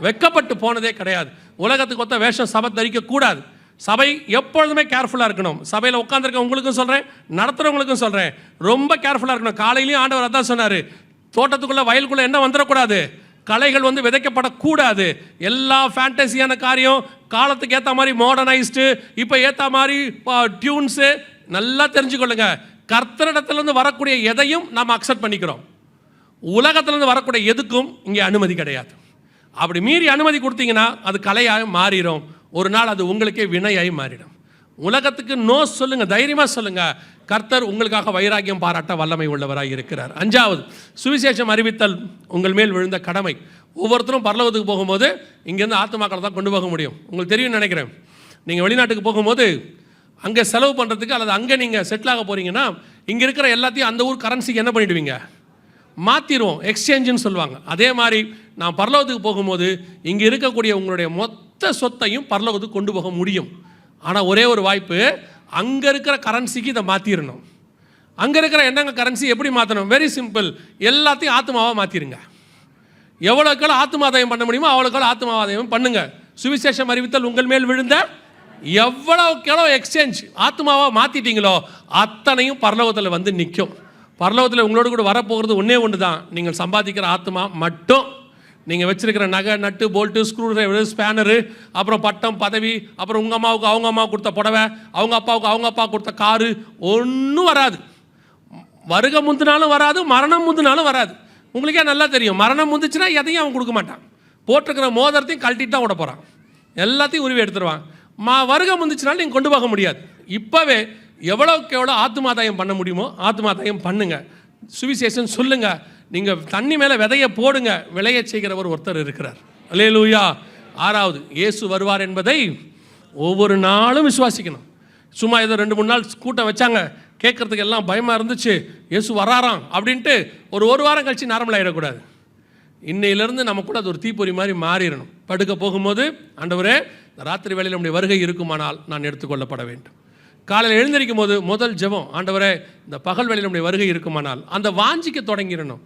வெக்கப்பட்டு போனதே கிடையாது. உலகத்துக்கு ஒத்த வேஷம் சபை தரிக்க கூடாது. சபை எப்பொழுதுமே கேர்ஃபுல்லாக இருக்கணும். சபையில் உட்காந்துருக்க உங்களுக்கும் சொல்கிறேன், நடத்துகிறவங்களுக்கும் சொல்கிறேன், ரொம்ப கேர்ஃபுல்லாக இருக்கணும். காலையிலையும் ஆண்டவர் அதான் சொன்னார், தோட்டத்துக்குள்ளே வயலுக்குள்ளே என்ன வந்துடக்கூடாது? கலைகள் விதைக்கப்படக்கூடாது. எல்லா ஃபேண்டசியான காரியம், காலத்துக்கு ஏற்ற மாதிரி மாடர்னைஸ்டு, இப்போ ஏற்ற மாதிரி டியூன்ஸு, நல்லா தெரிஞ்சுக்கொள்ளுங்க. கர்த்தரிடத்துலேருந்து வரக்கூடிய எதையும் நாம் அக்செப்ட் பண்ணிக்கிறோம். உலகத்திலேருந்து வரக்கூடிய எதுக்கும் இங்கே அனுமதி கிடையாது. அப்படி மீறி அனுமதி கொடுத்தீங்கன்னா அது கலையாக மாறிடும். ஒரு நாள் அது உங்களுக்கே வினையாகி மாறிடும். உலகத்துக்கு நோ சொல்லுங்க, தைரியமாக சொல்லுங்க. கர்த்தர் உங்களுக்காக வைராக்கியம் பாராட்ட வல்லமை உள்ளவராக இருக்கிறார். 5வது, சுவிசேஷம் அறிவித்தல் உங்கள் மேல் விழுந்த கடமை. ஒவ்வொருத்தரும் பரலோகத்துக்கு போகும்போது இங்கேருந்து ஆத்துமாக்களை தான் கொண்டு போக முடியும். உங்களுக்கு தெரியும்னு நினைக்கிறேன். நீங்கள் வெளிநாட்டுக்கு போகும்போது அங்கே செலவு பண்ணுறதுக்கு அல்லது அங்கே நீங்கள் செட்டில் ஆக போகிறீங்கன்னா இங்கே இருக்கிற எல்லாத்தையும் அந்த ஊர் கரன்சிக்கு என்ன பண்ணிவிடுவீங்க? மாற்றிடுவோம், எக்ஸ்சேஞ்சுன்னு சொல்லுவாங்க. அதே மாதிரி நான் பரலோகத்துக்கு போகும்போது இங்கே இருக்கக்கூடிய உங்களுடைய மொத்த சொத்தையும் பரலோகத்துக்கு கொண்டு போக முடியும். ஆனால் ஒரே ஒரு வாய்ப்பு, அங்கே இருக்கிற கரன்சிக்கு இதை மாற்றிடணும். அங்கே இருக்கிற என்னங்க கரன்சி எப்படி மாற்றணும்? வெரி சிம்பிள், எல்லாத்தையும் ஆத்மாவாக மாற்றிடுங்க. எவ்வளோக்கள் ஆத்மாதாயம் பண்ண முடியுமோ அவ்வளோக்கள் ஆத்மாதாயம் பண்ணுங்க. சுவிசேஷம் அறிவித்தல் உங்கள் மேல் விழுந்த எவ்வளோக்கெவ்வளோ எக்ஸ்சேஞ்ச் ஆத்மாவாக மாற்றிட்டீங்களோ அத்தனையும் பரலோகத்தில் வந்து நிற்கும். பரலோகத்தில் உங்களோட கூட வரப்போகிறது ஒன்றே ஒன்று தான், நீங்கள் சம்பாதிக்கிற ஆத்மா மட்டும். நீங்கள் வச்சுருக்கிற நகை, நட்டு, போல்ட்டு, ஸ்க்ரூ டிரைவர், ஸ்பேனரு, அப்புறம் பட்டம், பதவி, அப்புறம் உங்கள் அம்மாவுக்கு அவங்க அம்மா கொடுத்த புடவை, அவங்க அப்பாவுக்கு அவங்க அப்பா கொடுத்த காரு ஒன்றும் வராது. வருகை முந்தினாலும் வராது, மரணம் முந்தினாலும் வராது. உங்களுக்கே நல்லா தெரியும், மரணம் முந்துச்சுன்னா எதையும் அவன் கொடுக்க மாட்டான். போட்டிருக்கிற மோதிரத்தையும் கழட்டிட்டு தான் விட போகிறான், எல்லாத்தையும் உருவி எடுத்துருவான். வருகை முந்துச்சுனாலும் நீங்கள் கொண்டு போக முடியாது. இப்போவே எவ்வளோக்கு எவ்வளோ ஆத்மாதாயம் பண்ண முடியுமோ ஆத்மாதாயம் பண்ணுங்க. சுவிசேஷம் சொல்லுங்க. நீங்கள் தண்ணி மேலே விதையை போடுங்க, விளைய செய்கிறவர் ஒருத்தர் இருக்கிறார். அல்லேலூயா. 6வது, இயேசு வருவார் என்பதை ஒவ்வொரு நாளும் விசுவாசிக்கணும். சும்மா ஏதோ 2-3 நாள் கூட்டம் வச்சாங்க, கேட்குறதுக்கு எல்லாம் பயமாக இருந்துச்சு, இயேசு வராராம் அப்படின்ட்டு ஒரு வாரம் கழிச்சு நார்மல் ஆகிடக்கூடாது. இன்னையிலேருந்து நமக்குள்ள அது ஒரு தீப்பொறி மாதிரி மாறிடணும். படுக்க போகும்போது, ஆண்டவரே இந்த ராத்திரி வேளையில் நம்முடைய வருகை இருக்குமானால் நான் எடுத்துக்கொள்ளப்பட வேண்டும். காலையில் எழுந்திருக்கும் போது முதல் ஜெபம், ஆண்டவரே இந்த பகல் வேளையில் நம்முடைய வருகை இருக்குமானால், அந்த வாஞ்சிக்க தொடங்கிடணும்.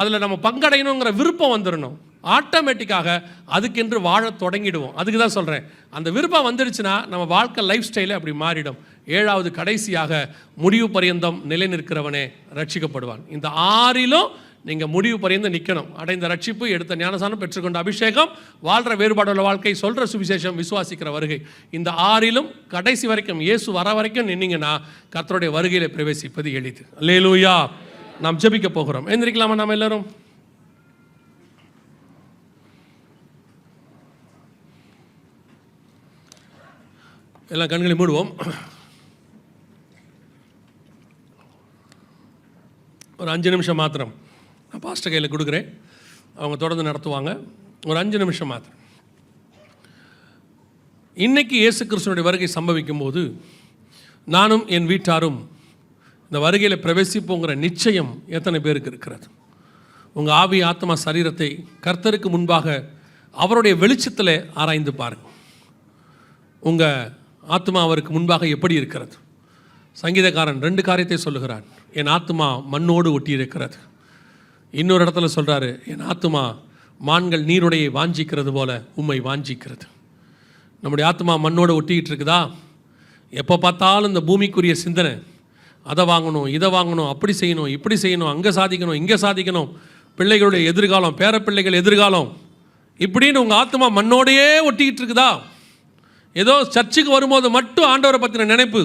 அதில் நம்ம பங்கடையணுங்கிற விருப்பம் வந்துடணும். ஆட்டோமேட்டிக்காக அதுக்கென்று வாழ தொடங்கிடுவோம். அதுக்கு தான் சொல்கிறேன், அந்த விருப்பம் வந்துடுச்சுன்னா நம்ம வாழ்க்கை லைஃப் ஸ்டைலே அப்படி மாறிடும். 7வது, கடைசியாக, முடிவு பரியந்தம் நிலை நிற்கிறவனே ரட்சிக்கப்படுவான். இந்த 6லும் நீங்கள் முடிவு பரியந்தம் நிற்கணும். அடைந்த ரட்சிப்பு, எடுத்த ஞானசானம், பெற்றுக்கொண்ட அபிஷேகம், வாழ்கிற வேறுபாடுள்ள வாழ்க்கை, சொல்கிற சுவிசேஷம், விசுவாசிக்கிற வருகை, இந்த 6லும் கடைசி வரைக்கும் இயேசு வர வரைக்கும் நின்னீங்கன்னா கர்த்தருடைய வருகையில் பிரவேசிப்பது எளிது. அல்லேலூயா. நாம் ஜெபிக்க போகிறோம். எந்திரிக்கலாமா நாம் எல்லாரும்? எல்லாம் கண்களை மூடுவோம். ஒரு 5 நிமிஷம் மாத்திரம் நான் பாஸ்டர் கையில் கொடுக்குறேன், அவங்க தொடர்ந்து நடத்துவாங்க. ஒரு 5 நிமிஷம் மாத்திரம். இன்னைக்கு இயேசு கிறிஸ்துவினுடைய வருகை சம்பவிக்கும் போது நானும் என் வீட்டாரும் இந்த வருகையில் பிரவேசிப்போங்கிற நிச்சயம் எத்தனை பேருக்கு இருக்கிறது? உங்கள் ஆவி, ஆத்மா, சரீரத்தை கர்த்தருக்கு முன்பாக அவருடைய வெளிச்சத்தில் ஆராய்ந்து பாருங்கள். உங்கள் ஆத்மா அவருக்கு முன்பாக எப்படி இருக்கிறது? சங்கீதக்காரன் 2 காரியத்தை சொல்லுகிறான். என் ஆத்மா மண்ணோடு ஒட்டி இருக்கிறது. இன்னொரு இடத்துல சொல்கிறாரு, என் ஆத்மா மான்கள் நீருடையை வாஞ்சிக்கிறது போல உம்மை வாஞ்சிக்கிறது. நம்முடைய ஆத்மா மண்ணோடு ஒட்டிக்கிட்டு இருக்குதா? எப்போ பார்த்தாலும் இந்த பூமிக்குரிய சிந்தனை, அதை வாங்கணும், இதை வாங்கணும், அப்படி செய்யணும், இப்படி செய்யணும், அங்கே சாதிக்கணும், இங்கே சாதிக்கணும், பிள்ளைகளுடைய எதிர்காலம், பேரப்பிள்ளைகள் எதிர்காலம், இப்படின்னு உங்கள் ஆத்மா மண்ணோடையே ஒட்டிக்கிட்டு இருக்குதா? ஏதோ சர்ச்சுக்கு வரும்போது மட்டும் ஆண்டவரை பற்றின நினைப்பு,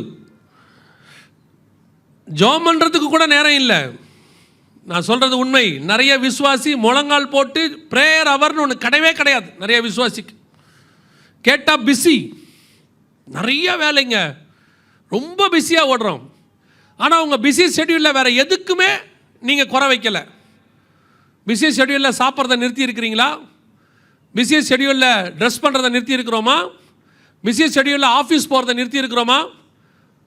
ஜெபம் பண்ணுறதுக்கு கூட நேரம் இல்லை. நான் சொல்கிறது உண்மை. நிறைய விசுவாசி முழங்கால் போட்டு ப்ரேயர் அவர்னு ஒன்று கிடையாது. நிறைய விசுவாசிக்கு கேட்டால் பிஸி, நிறைய வேலைங்க, ரொம்ப பிஸியாக ஓடுறோம். ஆனால் உங்கள் பிஸி ஷெட்யூலில் வேறு எதுக்குமே நீங்கள் குறை வைக்கலை. பிஸி ஷெட்யூலில் சாப்பிட்றத நிறுத்தி இருக்கிறீங்களா? பிஸி ஷெட்யூலில் ட்ரெஸ் பண்ணுறதை நிறுத்தி இருக்கிறோமா? பிஸி ஷெட்யூலில் ஆஃபீஸ் போகிறத நிறுத்தி இருக்கிறோமா?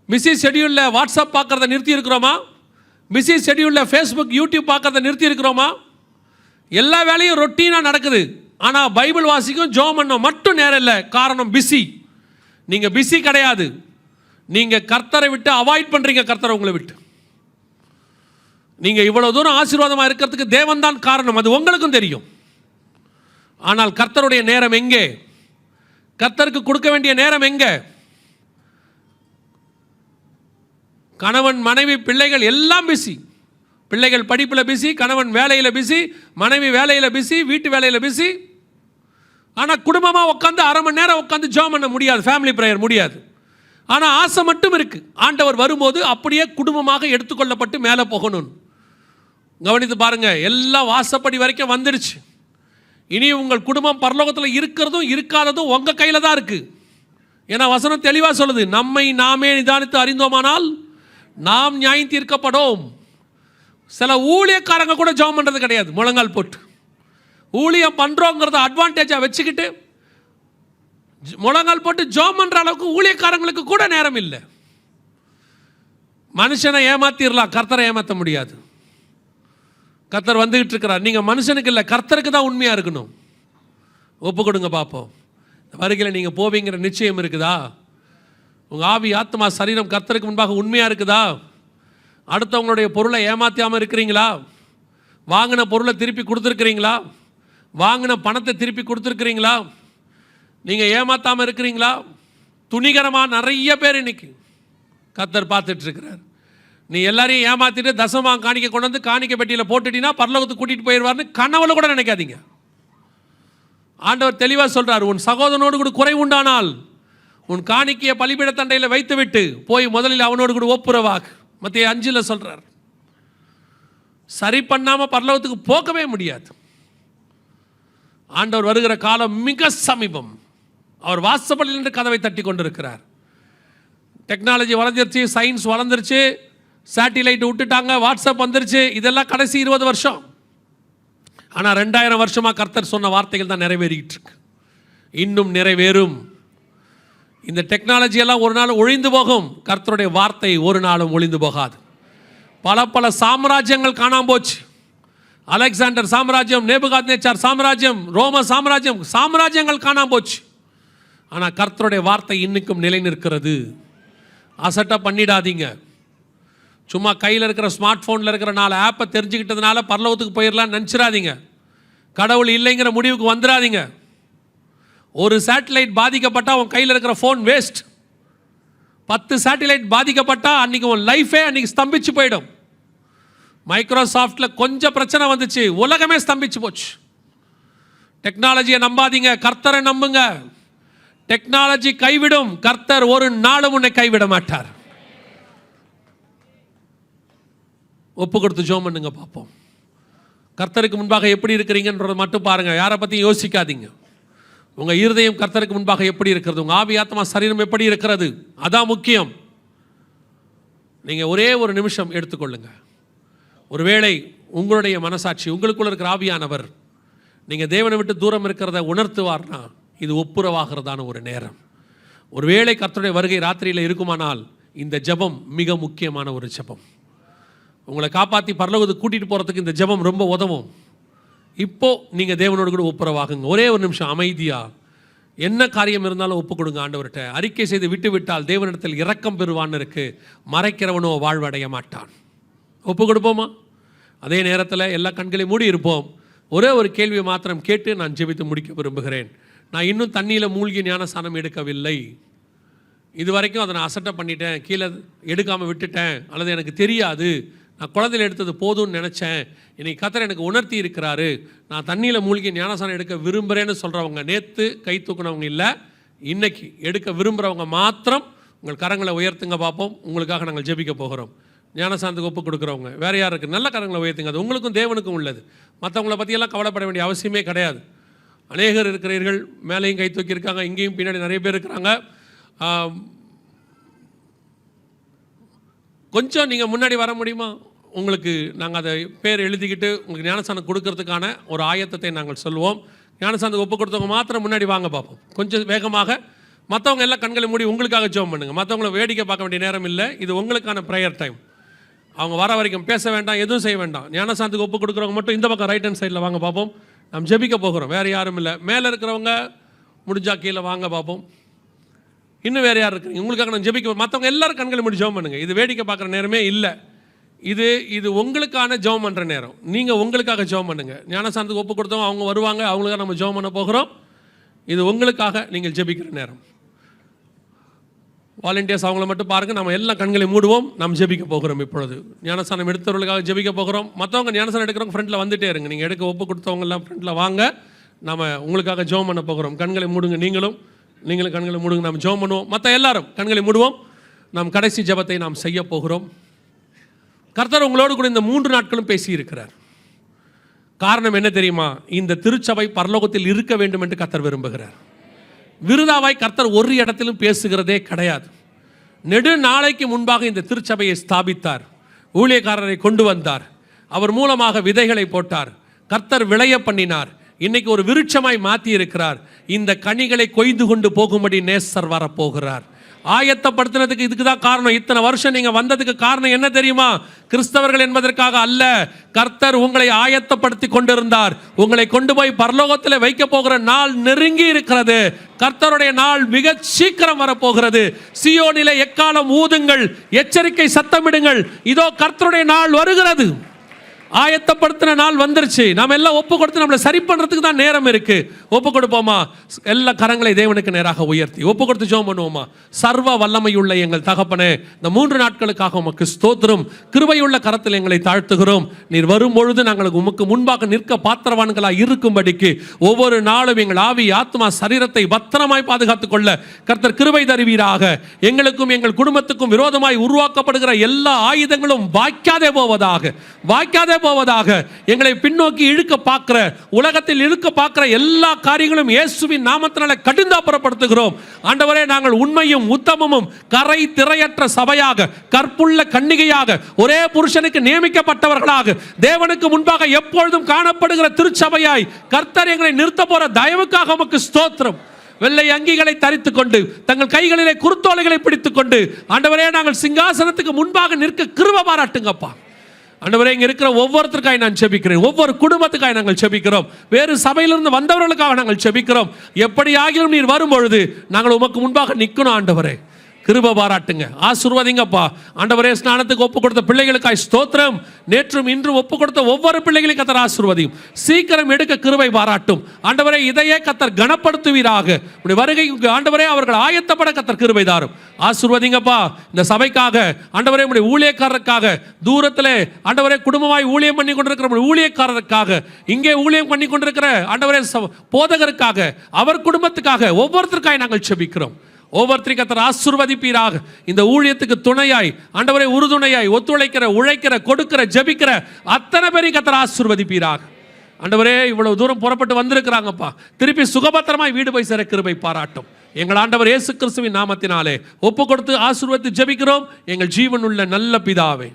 பிஸி ஷெட்யூலில் வாட்ஸ்அப் பார்க்குறத நிறுத்தி இருக்கிறோமா? பிஸி ஷெட்யூலில் ஃபேஸ்புக், யூடியூப் பார்க்குறத நிறுத்தி இருக்கிறோமா? எல்லா வேலையும் ரொட்டீனாக நடக்குது. ஆனால் பைபிள் வாசிக்கும், ஜெபம் பண்ண மட்டும் நேரம் இல்லை. காரணம் பிஸி. நீங்கள் பிஸி கிடையாது, நீங்கள் கர்த்தரை விட்டு அவாய்ட் பண்ணுறீங்க. கர்த்தரை உங்களை விட்டு நீங்கள் இவ்வளோ தூரம் ஆசீர்வாதமாக இருக்கிறதுக்கு தேவன் தான் காரணம், அது உங்களுக்கும் தெரியும். ஆனால் கர்த்தருடைய நேரம் எங்கே? கர்த்தருக்கு கொடுக்க வேண்டிய நேரம் எங்கே? கணவன், மனைவி, பிள்ளைகள் எல்லாம் பிஸி. பிள்ளைகள் படிப்பில் பிஸி, கணவன் வேலையில் பிஸி, மனைவி வேலையில் பிஸி, வீட்டு வேலையில் பிஸி. ஆனால் குடும்பமாக உட்காந்து 1/2 மணி நேரம் உட்காந்து ஜெபம் பண்ண முடியாது, ஃபேமிலி ப்ரேயர் முடியாது. ஆனால் ஆசை மட்டும் இருக்குது, ஆண்டவர் வரும்போது அப்படியே குடும்பமாக எடுத்துக்கொள்ளப்பட்டு மேலே போகணும். கவனித்து பாருங்கள், எல்லாம் வாசப்படி வரைக்கும் வந்துடுச்சு. இனி உங்கள் குடும்பம் பரலோகத்தில் இருக்கிறதும் இருக்காததும் உங்கள் கையில் தான் இருக்குது. ஏன்னா வசனம் தெளிவாக சொல்லுது, நம்மை நாமே நிதானித்து அறிந்தோமானால் நாம் நியாயம் தீர்க்கப்படும். சில ஊழியக்காரங்க கூட ஜெபம் பண்ணுறது கிடையாது, முழங்கால் போட்டு. ஊழியம் பண்ணுறோங்கிறத அட்வான்டேஜாக வச்சுக்கிட்டு முழங்கால் போட்டு ஜெபம் பண்ணுற அளவுக்கு ஊழியக்காரங்களுக்கு கூட நேரம் இல்லை. மனுஷனை ஏமாத்திடலாம், கர்த்தரை ஏமாற்ற முடியாது. கர்த்தர் வந்துகிட்டு இருக்கிறார். நீங்கள் மனுஷனுக்கு இல்லை, கர்த்தருக்கு தான் உண்மையாக இருக்கணும். ஒப்பு கொடுங்க பார்ப்போம். வருகையில் நீங்கள் போவீங்கிற நிச்சயம் இருக்குதா? உங்கள் ஆவி, ஆத்மா, சரீரம் கர்த்தருக்கு முன்பாக உண்மையாக இருக்குதா? அடுத்தவங்களுடைய பொருளை ஏமாற்றாமல் இருக்கிறீங்களா? வாங்கின பொருளை திருப்பி கொடுத்துருக்கிறீங்களா? வாங்கின பணத்தை திருப்பி கொடுத்துருக்குறீங்களா? நீங்கள் ஏமாத்தாமல் இருக்கிறீங்களா? துணிகரமாக நிறைய பேர் இன்னைக்கு கர்த்தர் பார்த்துட்டு இருக்கிறார். நீ எல்லாரையும் ஏமாத்திட்டு தசமாம் காணிக்க கொண்டு வந்து காணிக்க பெட்டியில் போட்டுட்டீங்கன்னா பரலோகத்துக்கு கூட்டிகிட்டு போயிடுவார்னு கனவுல கூட நினைக்காதீங்க. ஆண்டவர் தெளிவாக சொல்கிறார், உன் சகோதரனோடு கூட குறை உண்டானால் உன் காணிக்கையை பலிபீட தண்டையில் வைத்து விட்டு போய் முதலில் அவனோடு கூட ஒப்புரவாக்கு. மத்திய 5 சொல்கிறார். சரி பண்ணாமல் பரலோகத்துக்கு போகவே முடியாது. ஆண்டவர் வருகிற காலம் மிக சமீபம். அவர் வாசப்படியில் நின்று கதவை தட்டி கொண்டிருக்கிறார். டெக்னாலஜி வளர்ந்துருச்சு, சயின்ஸ் வளர்ந்துருச்சு, சேட்டிலைட் விட்டுட்டாங்க, வாட்ஸ்அப் வந்துருச்சு. இதெல்லாம் கடைசி 20 வருஷம். ஆனால் 2000 வருஷமாக கர்த்தர் சொன்ன வார்த்தைகள் தான் நிறைவேறிக்கிட்டு இருக்கு. இன்னும் நிறைவேறும். இந்த டெக்னாலஜி எல்லாம் ஒரு நாள் ஒழிந்து போகும். கர்த்தருடைய வார்த்தை ஒரு நாளும் ஒழிந்து போகாது. பல சாம்ராஜ்யங்கள் காணாம போச்சு. அலெக்சாண்டர் சாம்ராஜ்யம், நேபுகாத்நேச்சார் சாம்ராஜ்யம், ரோம சாம்ராஜ்யங்கள் காணாம போச்சு. ஆனால் கர்த்தருடைய வார்த்தை இன்னைக்கும் நிலை நிற்கிறது. அசட்டை பண்ணிடாதீங்க. சும்மா கையில் இருக்கிற ஸ்மார்ட் ஃபோனில் இருக்கிற 4 ஆப்பை தெரிஞ்சுக்கிட்டதுனால பரலோகத்துக்கு போயிடலான்னு நினச்சிடாதீங்க. கடவுள் இல்லைங்கிற முடிவுக்கு வந்துடாதீங்க. ஒரு சேட்டலைட் பாதிக்கப்பட்டால் உன் கையில் இருக்கிற ஃபோன் வேஸ்ட். 10 சேட்டலைட் பாதிக்கப்பட்டால் அன்றைக்கி உன் லைஃபே அன்றைக்கி ஸ்தம்பிச்சு போயிடும். மைக்ரோசாஃப்டில் கொஞ்சம் பிரச்சனை வந்துச்சு, உலகமே ஸ்தம்பிச்சு போச்சு. டெக்னாலஜியை நம்பாதீங்க, கர்த்தரை நம்புங்க. டெக்னாலஜி கைவிடும், கர்த்தர் ஒரு நாளும் உன்னை கைவிட மாட்டார். ஒப்பு கொடுத்து ஜெபம் பண்ணுங்க பார்ப்போம். கர்த்தருக்கு முன்பாக எப்படி இருக்கிறீங்கன்றதை மட்டும் பாருங்கள். யாரை பற்றியும் யோசிக்காதீங்க. உங்கள் இருதயம் கர்த்தருக்கு முன்பாக எப்படி இருக்கிறது, உங்கள் ஆவி ஆத்மா சரீரம் எப்படி இருக்கிறது, அதான் முக்கியம். நீங்கள் ஒரே ஒரு நிமிஷம் எடுத்துக்கொள்ளுங்க. ஒருவேளை உங்களுடைய மனசாட்சி, உங்களுக்குள்ள இருக்கிற ஆவியானவர் நீங்கள் தேவனை விட்டு தூரம் இருக்கிறத உணர்த்துவார்னா இது ஒப்புரவாகிறதான ஒரு நேரம். ஒருவேளை கர்த்தருடைய வருகை ராத்திரியில் இருக்குமானால் இந்த ஜெபம் மிக முக்கியமான ஒரு ஜெபம். உங்களை காப்பாற்றி பரலோகத்துக்கு கூட்டிகிட்டு போகிறதுக்கு இந்த ஜெபம் ரொம்ப உதவும். இப்போது நீங்கள் தேவனோடு கூட ஒப்புரவாகுங்க. ஒரே ஒரு நிமிஷம் அமைதியாக என்ன காரியம் இருந்தாலும் ஒப்பு கொடுங்க ஆண்டவர்கிட்ட. அறிக்கை செய்து விட்டு விட்டால் தேவனிடத்தில் இரக்கம் பெறுவான்னு இருக்கு. மறைக்கிறவனோ வாழ்வடைய மாட்டான். ஒப்பு கொடுப்போமா? அதே நேரத்தில் எல்லா கண்களையும் மூடி இருப்போம். ஒரே ஒரு கேள்வியை மாத்திரம் கேட்டு நான் ஜெபித்து முடிக்க விரும்புகிறேன். நான் இன்னும் தண்ணியில் மூழ்கி ஞானஸ்நானம் எடுக்கவில்லை. இது வரைக்கும் அதை நான் அசட்டை பண்ணிட்டேன், கீழே எடுக்காமல் விட்டுட்டேன், அல்லது எனக்கு தெரியாது, நான் குழந்தையில் எடுத்தது போதும்னு நினச்சேன், இன்னைக்கு கர்த்தர் எனக்கு உணர்த்தி இருக்கிறாரு, நான் தண்ணியில் மூழ்கி ஞானஸ்நானம் எடுக்க விரும்புகிறேன்னு சொல்கிறவங்க, நேற்று கை தூக்குனவங்க இல்லை, இன்னைக்கு எடுக்க விரும்புகிறவங்க மாத்திரம் உங்கள் கரங்களை உயர்த்துங்க பார்ப்போம். உங்களுக்காக நாங்கள் ஜெபிக்க போகிறோம். ஞானஸ்நானத்துக்கு ஒப்பு கொடுக்குறவங்க வேறு யார் இருக்குது? நல்ல கரங்களை உயர்த்துங்க. அது உங்களுக்கும் தேவனுக்கும் உள்ளது. மற்றவங்கள பற்றியெல்லாம் கவலைப்பட வேண்டிய அவசியமே கிடையாது. அநேகர் இருக்கிறீர்கள், மேலேயும் கை தூக்கியிருக்காங்க, இங்கேயும் பின்னாடி நிறைய பேர் இருக்கிறாங்க. கொஞ்சம் நீங்கள் முன்னாடி வர முடியுமா? உங்களுக்கு நாங்கள் அதை பேர் எழுதிக்கிட்டு உங்களுக்கு ஞானஸ்நானம் கொடுக்கறதுக்கான ஒரு ஆயத்தத்தை நாங்கள் சொல்லுவோம். ஞானஸ்நானத்துக்கு ஒப்பு கொடுத்தவங்க மாத்திரம் முன்னாடி வாங்க பார்ப்போம். கொஞ்சம் வேகமாக. மற்றவங்க எல்லாம் கண்களை மூடி உங்களுக்காக ஜெபம் பண்ணுங்கள். மற்றவங்கள வேடிக்கை பார்க்க வேண்டிய நேரம் இல்லை. இது உங்களுக்கான ப்ரேயர் டைம். அவங்க வர வரைக்கும் பேச வேண்டாம், எதுவும் செய்ய வேண்டாம். ஞானஸ்நானத்துக்கு ஒப்பு கொடுக்குறவங்க மட்டும் இந்த பக்கம் ரைட் ஹேண்ட் சைடில் வாங்க பார்ப்போம். நாம் ஜெபிக்க போகிறோம். வேறு யாரும் இல்லை. மேலே இருக்கிறவங்க முடிஞ்சா கீழே வாங்க பார்ப்போம். இன்னும் வேறு யார் இருக்கிறீங்க? உங்களுக்காக நான் ஜெபிக்க. மற்றவங்க எல்லாரும் கண்களை மூடி ஜெபம் பண்ணுங்கள். இது வேடிக்கை பார்க்குற நேரமே இல்லை. இது உங்களுக்கான ஜெபம் பண்ணுற நேரம். நீங்கள் உங்களுக்காக ஜெபம் பண்ணுங்கள். ஞானஸ்நானத்துக்கு ஒப்பு கொடுத்தவங்க அவங்க வருவாங்க, அவங்களுக்காக நம்ம ஜெபம் பண்ண போகிறோம். இது உங்களுக்காக நீங்கள் ஜெபிக்கிற நேரம். வாலண்டியர்ஸ் அவங்கள மட்டும் பாருங்கள். நம்ம எல்லாம் கண்களை மூடுவோம். நாம் ஜெபிக்க போகிறோம். இப்பொழுது ஞானஸ்நானம் எடுத்தவர்களுக்காக ஜெபிக்க போகிறோம். மற்றவங்க ஞானஸ்நானம் எடுக்கிறவங்க ஃப்ரெண்டில் வந்துட்டே இருங்க. நீங்கள் எடுக்க ஒப்பு கொடுத்தவங்க எல்லாம் ஃப்ரெண்டில் வாங்க. நம்ம உங்களுக்காக ஜெபம் பண்ண போகிறோம். கண்களை மூடுங்க. நீங்களும் கண்களை மூடுங்க. நாம் ஜெபம் பண்ணுவோம். மற்ற எல்லாரும் கண்களை மூடுவோம். நாம் கடைசி ஜெபத்தை நாம் செய்ய போகிறோம். கர்த்தர் உங்களோடு கூட இந்த 3 நாட்களும் பேசியிருக்கிறார். காரணம் என்ன தெரியுமா? இந்த திருச்சபை பரலோகத்தில் இருக்க வேண்டும் என்று கர்த்தர் விரும்புகிறார். விருதாவாய் கர்த்தர் ஒரு இடத்திலும் பேசுகிறதே கிடையாது. நெடு நாளைக்கு முன்பாக இந்த திருச்சபையை ஸ்தாபித்தார். ஊழியக்காரரை கொண்டு வந்தார். அவர் மூலமாக விதைகளை போட்டார். கர்த்தர் விளைய பண்ணினார். இன்னைக்கு ஒரு விருட்சமாய் மாற்றி இருக்கிறார். இந்த கனிகளை கொய்து கொண்டு போகும்படி நேசர் வரப்போகிறார். ஆயத்தப்படுத்தினதுக்கு இதுக்கு தான் காரணம். இத்தனை வருஷம் நீங்கள் வந்ததுக்கு காரணம் என்ன தெரியுமா? கிறிஸ்தவர்கள் என்பதற்காக அல்ல. கர்த்தர் உங்களை ஆயத்தப்படுத்தி கொண்டிருந்தார். உங்களை கொண்டு போய் பரலோகத்தில் வைக்க போகிற நாள் நெருங்கி இருக்கிறது. கர்த்தருடைய நாள் மிக சீக்கிரம் வரப்போகிறது. சீயோனிலே எக்காலம் ஊதுங்கள், எச்சரிக்கை சத்தமிடுங்கள், இதோ கர்த்தருடைய நாள் வருகிறது. ஆயத்தப்படுத்தின நாள் வந்துருச்சு. நாம் எல்லாம் ஒப்பு கொடுத்து நம்மளை சரி பண்றதுக்கு தான் நேரம் இருக்கு. ஒப்பு கொடுப்போமா? எல்லா கரங்களை தேவனுக்கு நேராக உயர்த்தி ஒப்பு கொடுத்து ஜெபம் பண்ணுவோமா? சர்வ வல்லமையுள்ள எங்கள் தகப்பனே, இந்த 3 நாட்களுக்காக உமக்கு ஸ்தோத்திரம். கிருபையுள்ள கரத்தில் எங்களை தாழ்த்துகிறோம். நீர் வரும்பொழுது நாங்கள் உமக்கு முன்பாக நிற்க பாத்திரவான்களாய் இருக்கும்படிக்கு ஒவ்வொரு நாளும் எங்கள் ஆவி, ஆத்மா, சரீரத்தை பத்திரமாய் பாதுகாத்துக் கொள்ள கர்த்தர் கிருபை தருவீராக. எங்களுக்கும் எங்கள் குடும்பத்துக்கும் விரோதமாய் உருவாக்கப்படுகிற எல்லா ஆயுதங்களும் வாய்க்காதே போவதாக. எங்களை பின்னோக்கி இழுக்க பார்க்கிற, உலகத்தில் இழுக்க பார்க்கிற எல்லா காரியங்களும் இயேசுவின் நாமத்தினால கடிந்தாப்புறப்படுத்துகிறோம். ஆண்டவரே, நாங்கள் உண்மையும் உத்தமமும் கரை திரையற்ற சபையாக, கற்புள்ள கன்னிகையாக, ஒரே புருஷனுக்கு நியமிக்கப்பட்டவர்களாக, தேவனுக்கு முன்பாக எப்பொழுதும் காணப்படுகிற திருச்சபையாய் கர்த்தர் எங்களை நிறுத்த போற தயவுக்காக உமக்கு ஸ்தோத்திரம். வெள்ளை அங்கிகளை தரித்துக் கொண்டு, தங்கள் கைகளிலே குருத்தோலைகளை பிடித்துக் கொண்டு, ஆண்டவரே, நாங்கள் சிங்காசனத்துக்கு முன்பாக நிற்க கிருபை பாராட்டுங்கப்பா. ஆண்டவரே, இங்க இருக்கிற ஒவ்வொருத்தருக்காய் நான் செபிக்கிறேன். ஒவ்வொரு குடும்பத்துக்காய் நாங்கள் செபிக்கிறோம். வேறு சபையிலிருந்து வந்தவர்களுக்காக நாங்கள் செபிக்கிறோம். எப்படி ஆகியும் நீர் வரும்பொழுது நாங்கள் உமக்கு முன்பாக நிற்கணும். ஆண்டவரே, கிருபை பாராட்டுங்க, ஆசீர்வதிங்கப்பா. ஆண்டவரே, ஸ்நானத்துக்கு ஒப்பு கொடுத்த பிள்ளைகளுக்காய் ஸ்தோத்திரம். நேற்றும் இன்றும் ஒப்பு கொடுத்த ஒவ்வொரு பிள்ளைகளையும் கர்த்தர் ஆசீர்வதியும். சீக்கிரம் எடுக்க கிருபை பாராட்டும். ஆண்டவரே, இதையே கர்த்தர் கனப்படுத்துவீராக. உடைய வருகைக்கு ஆண்டவரே அவர்கள் ஆயத்தப்பட கர்த்தர் கிருபை தாரும். ஆசீர்வதிங்கப்பா. இந்த சபைக்காக ஆண்டவரே, உடைய ஊழியக்காரருக்காக, தூரத்திலே ஆண்டவரே குடும்பமாய் ஊழியம் பண்ணி கொண்டிருக்கிற ஊழியக்காரருக்காக, இங்கே ஊழியம் பண்ணி கொண்டிருக்கிற ஆண்டவரே போதகருக்காக, அவர் குடும்பத்துக்காக, ஒவ்வொருத்தருக்காய் நாங்கள் செபிக்கிறோம். ஒவ்வொருத்தரையும் கர்த்தர் ஆசீர்வதிப்பீராக. இந்த ஊழியத்துக்கு துணையாய் ஆண்டவரே, உறுதுணையாய் ஒத்துழைக்கிற, உழைக்கிற, கொடுக்கிற, ஜெபிக்கிற அத்தனை பேரையும் கர்த்தர் ஆசீர்வதிப்பீராக. ஆண்டவரே, இவ்வளவு தூரம் புறப்பட்டு வந்திருக்கிறாங்கப்பா, திருப்பி சுகபத்திரமாய் வீடு போய் சேர கிருபை பாராட்டும். எங்கள் ஆண்டவர் இயேசு கிறிஸ்துவின் நாமத்தினாலே ஒப்பு கொடுத்து ஆசீர்வதித்து ஜெபிக்கிறோம் எங்கள் ஜீவனுள்ள நல்ல பிதாவே.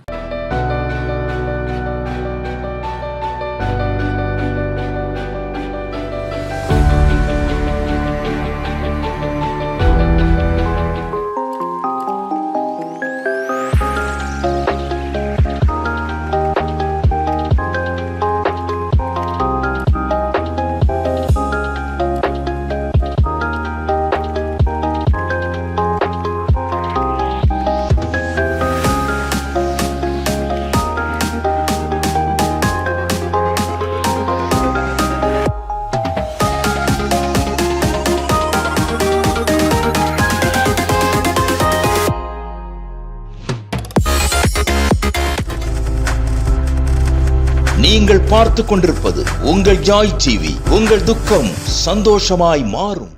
நீங்கள் பார்த்துக் கொண்டிருப்பது உங்கள் ஜாய் டிவி. உங்கள் துக்கம் சந்தோஷமாய் மாறும்.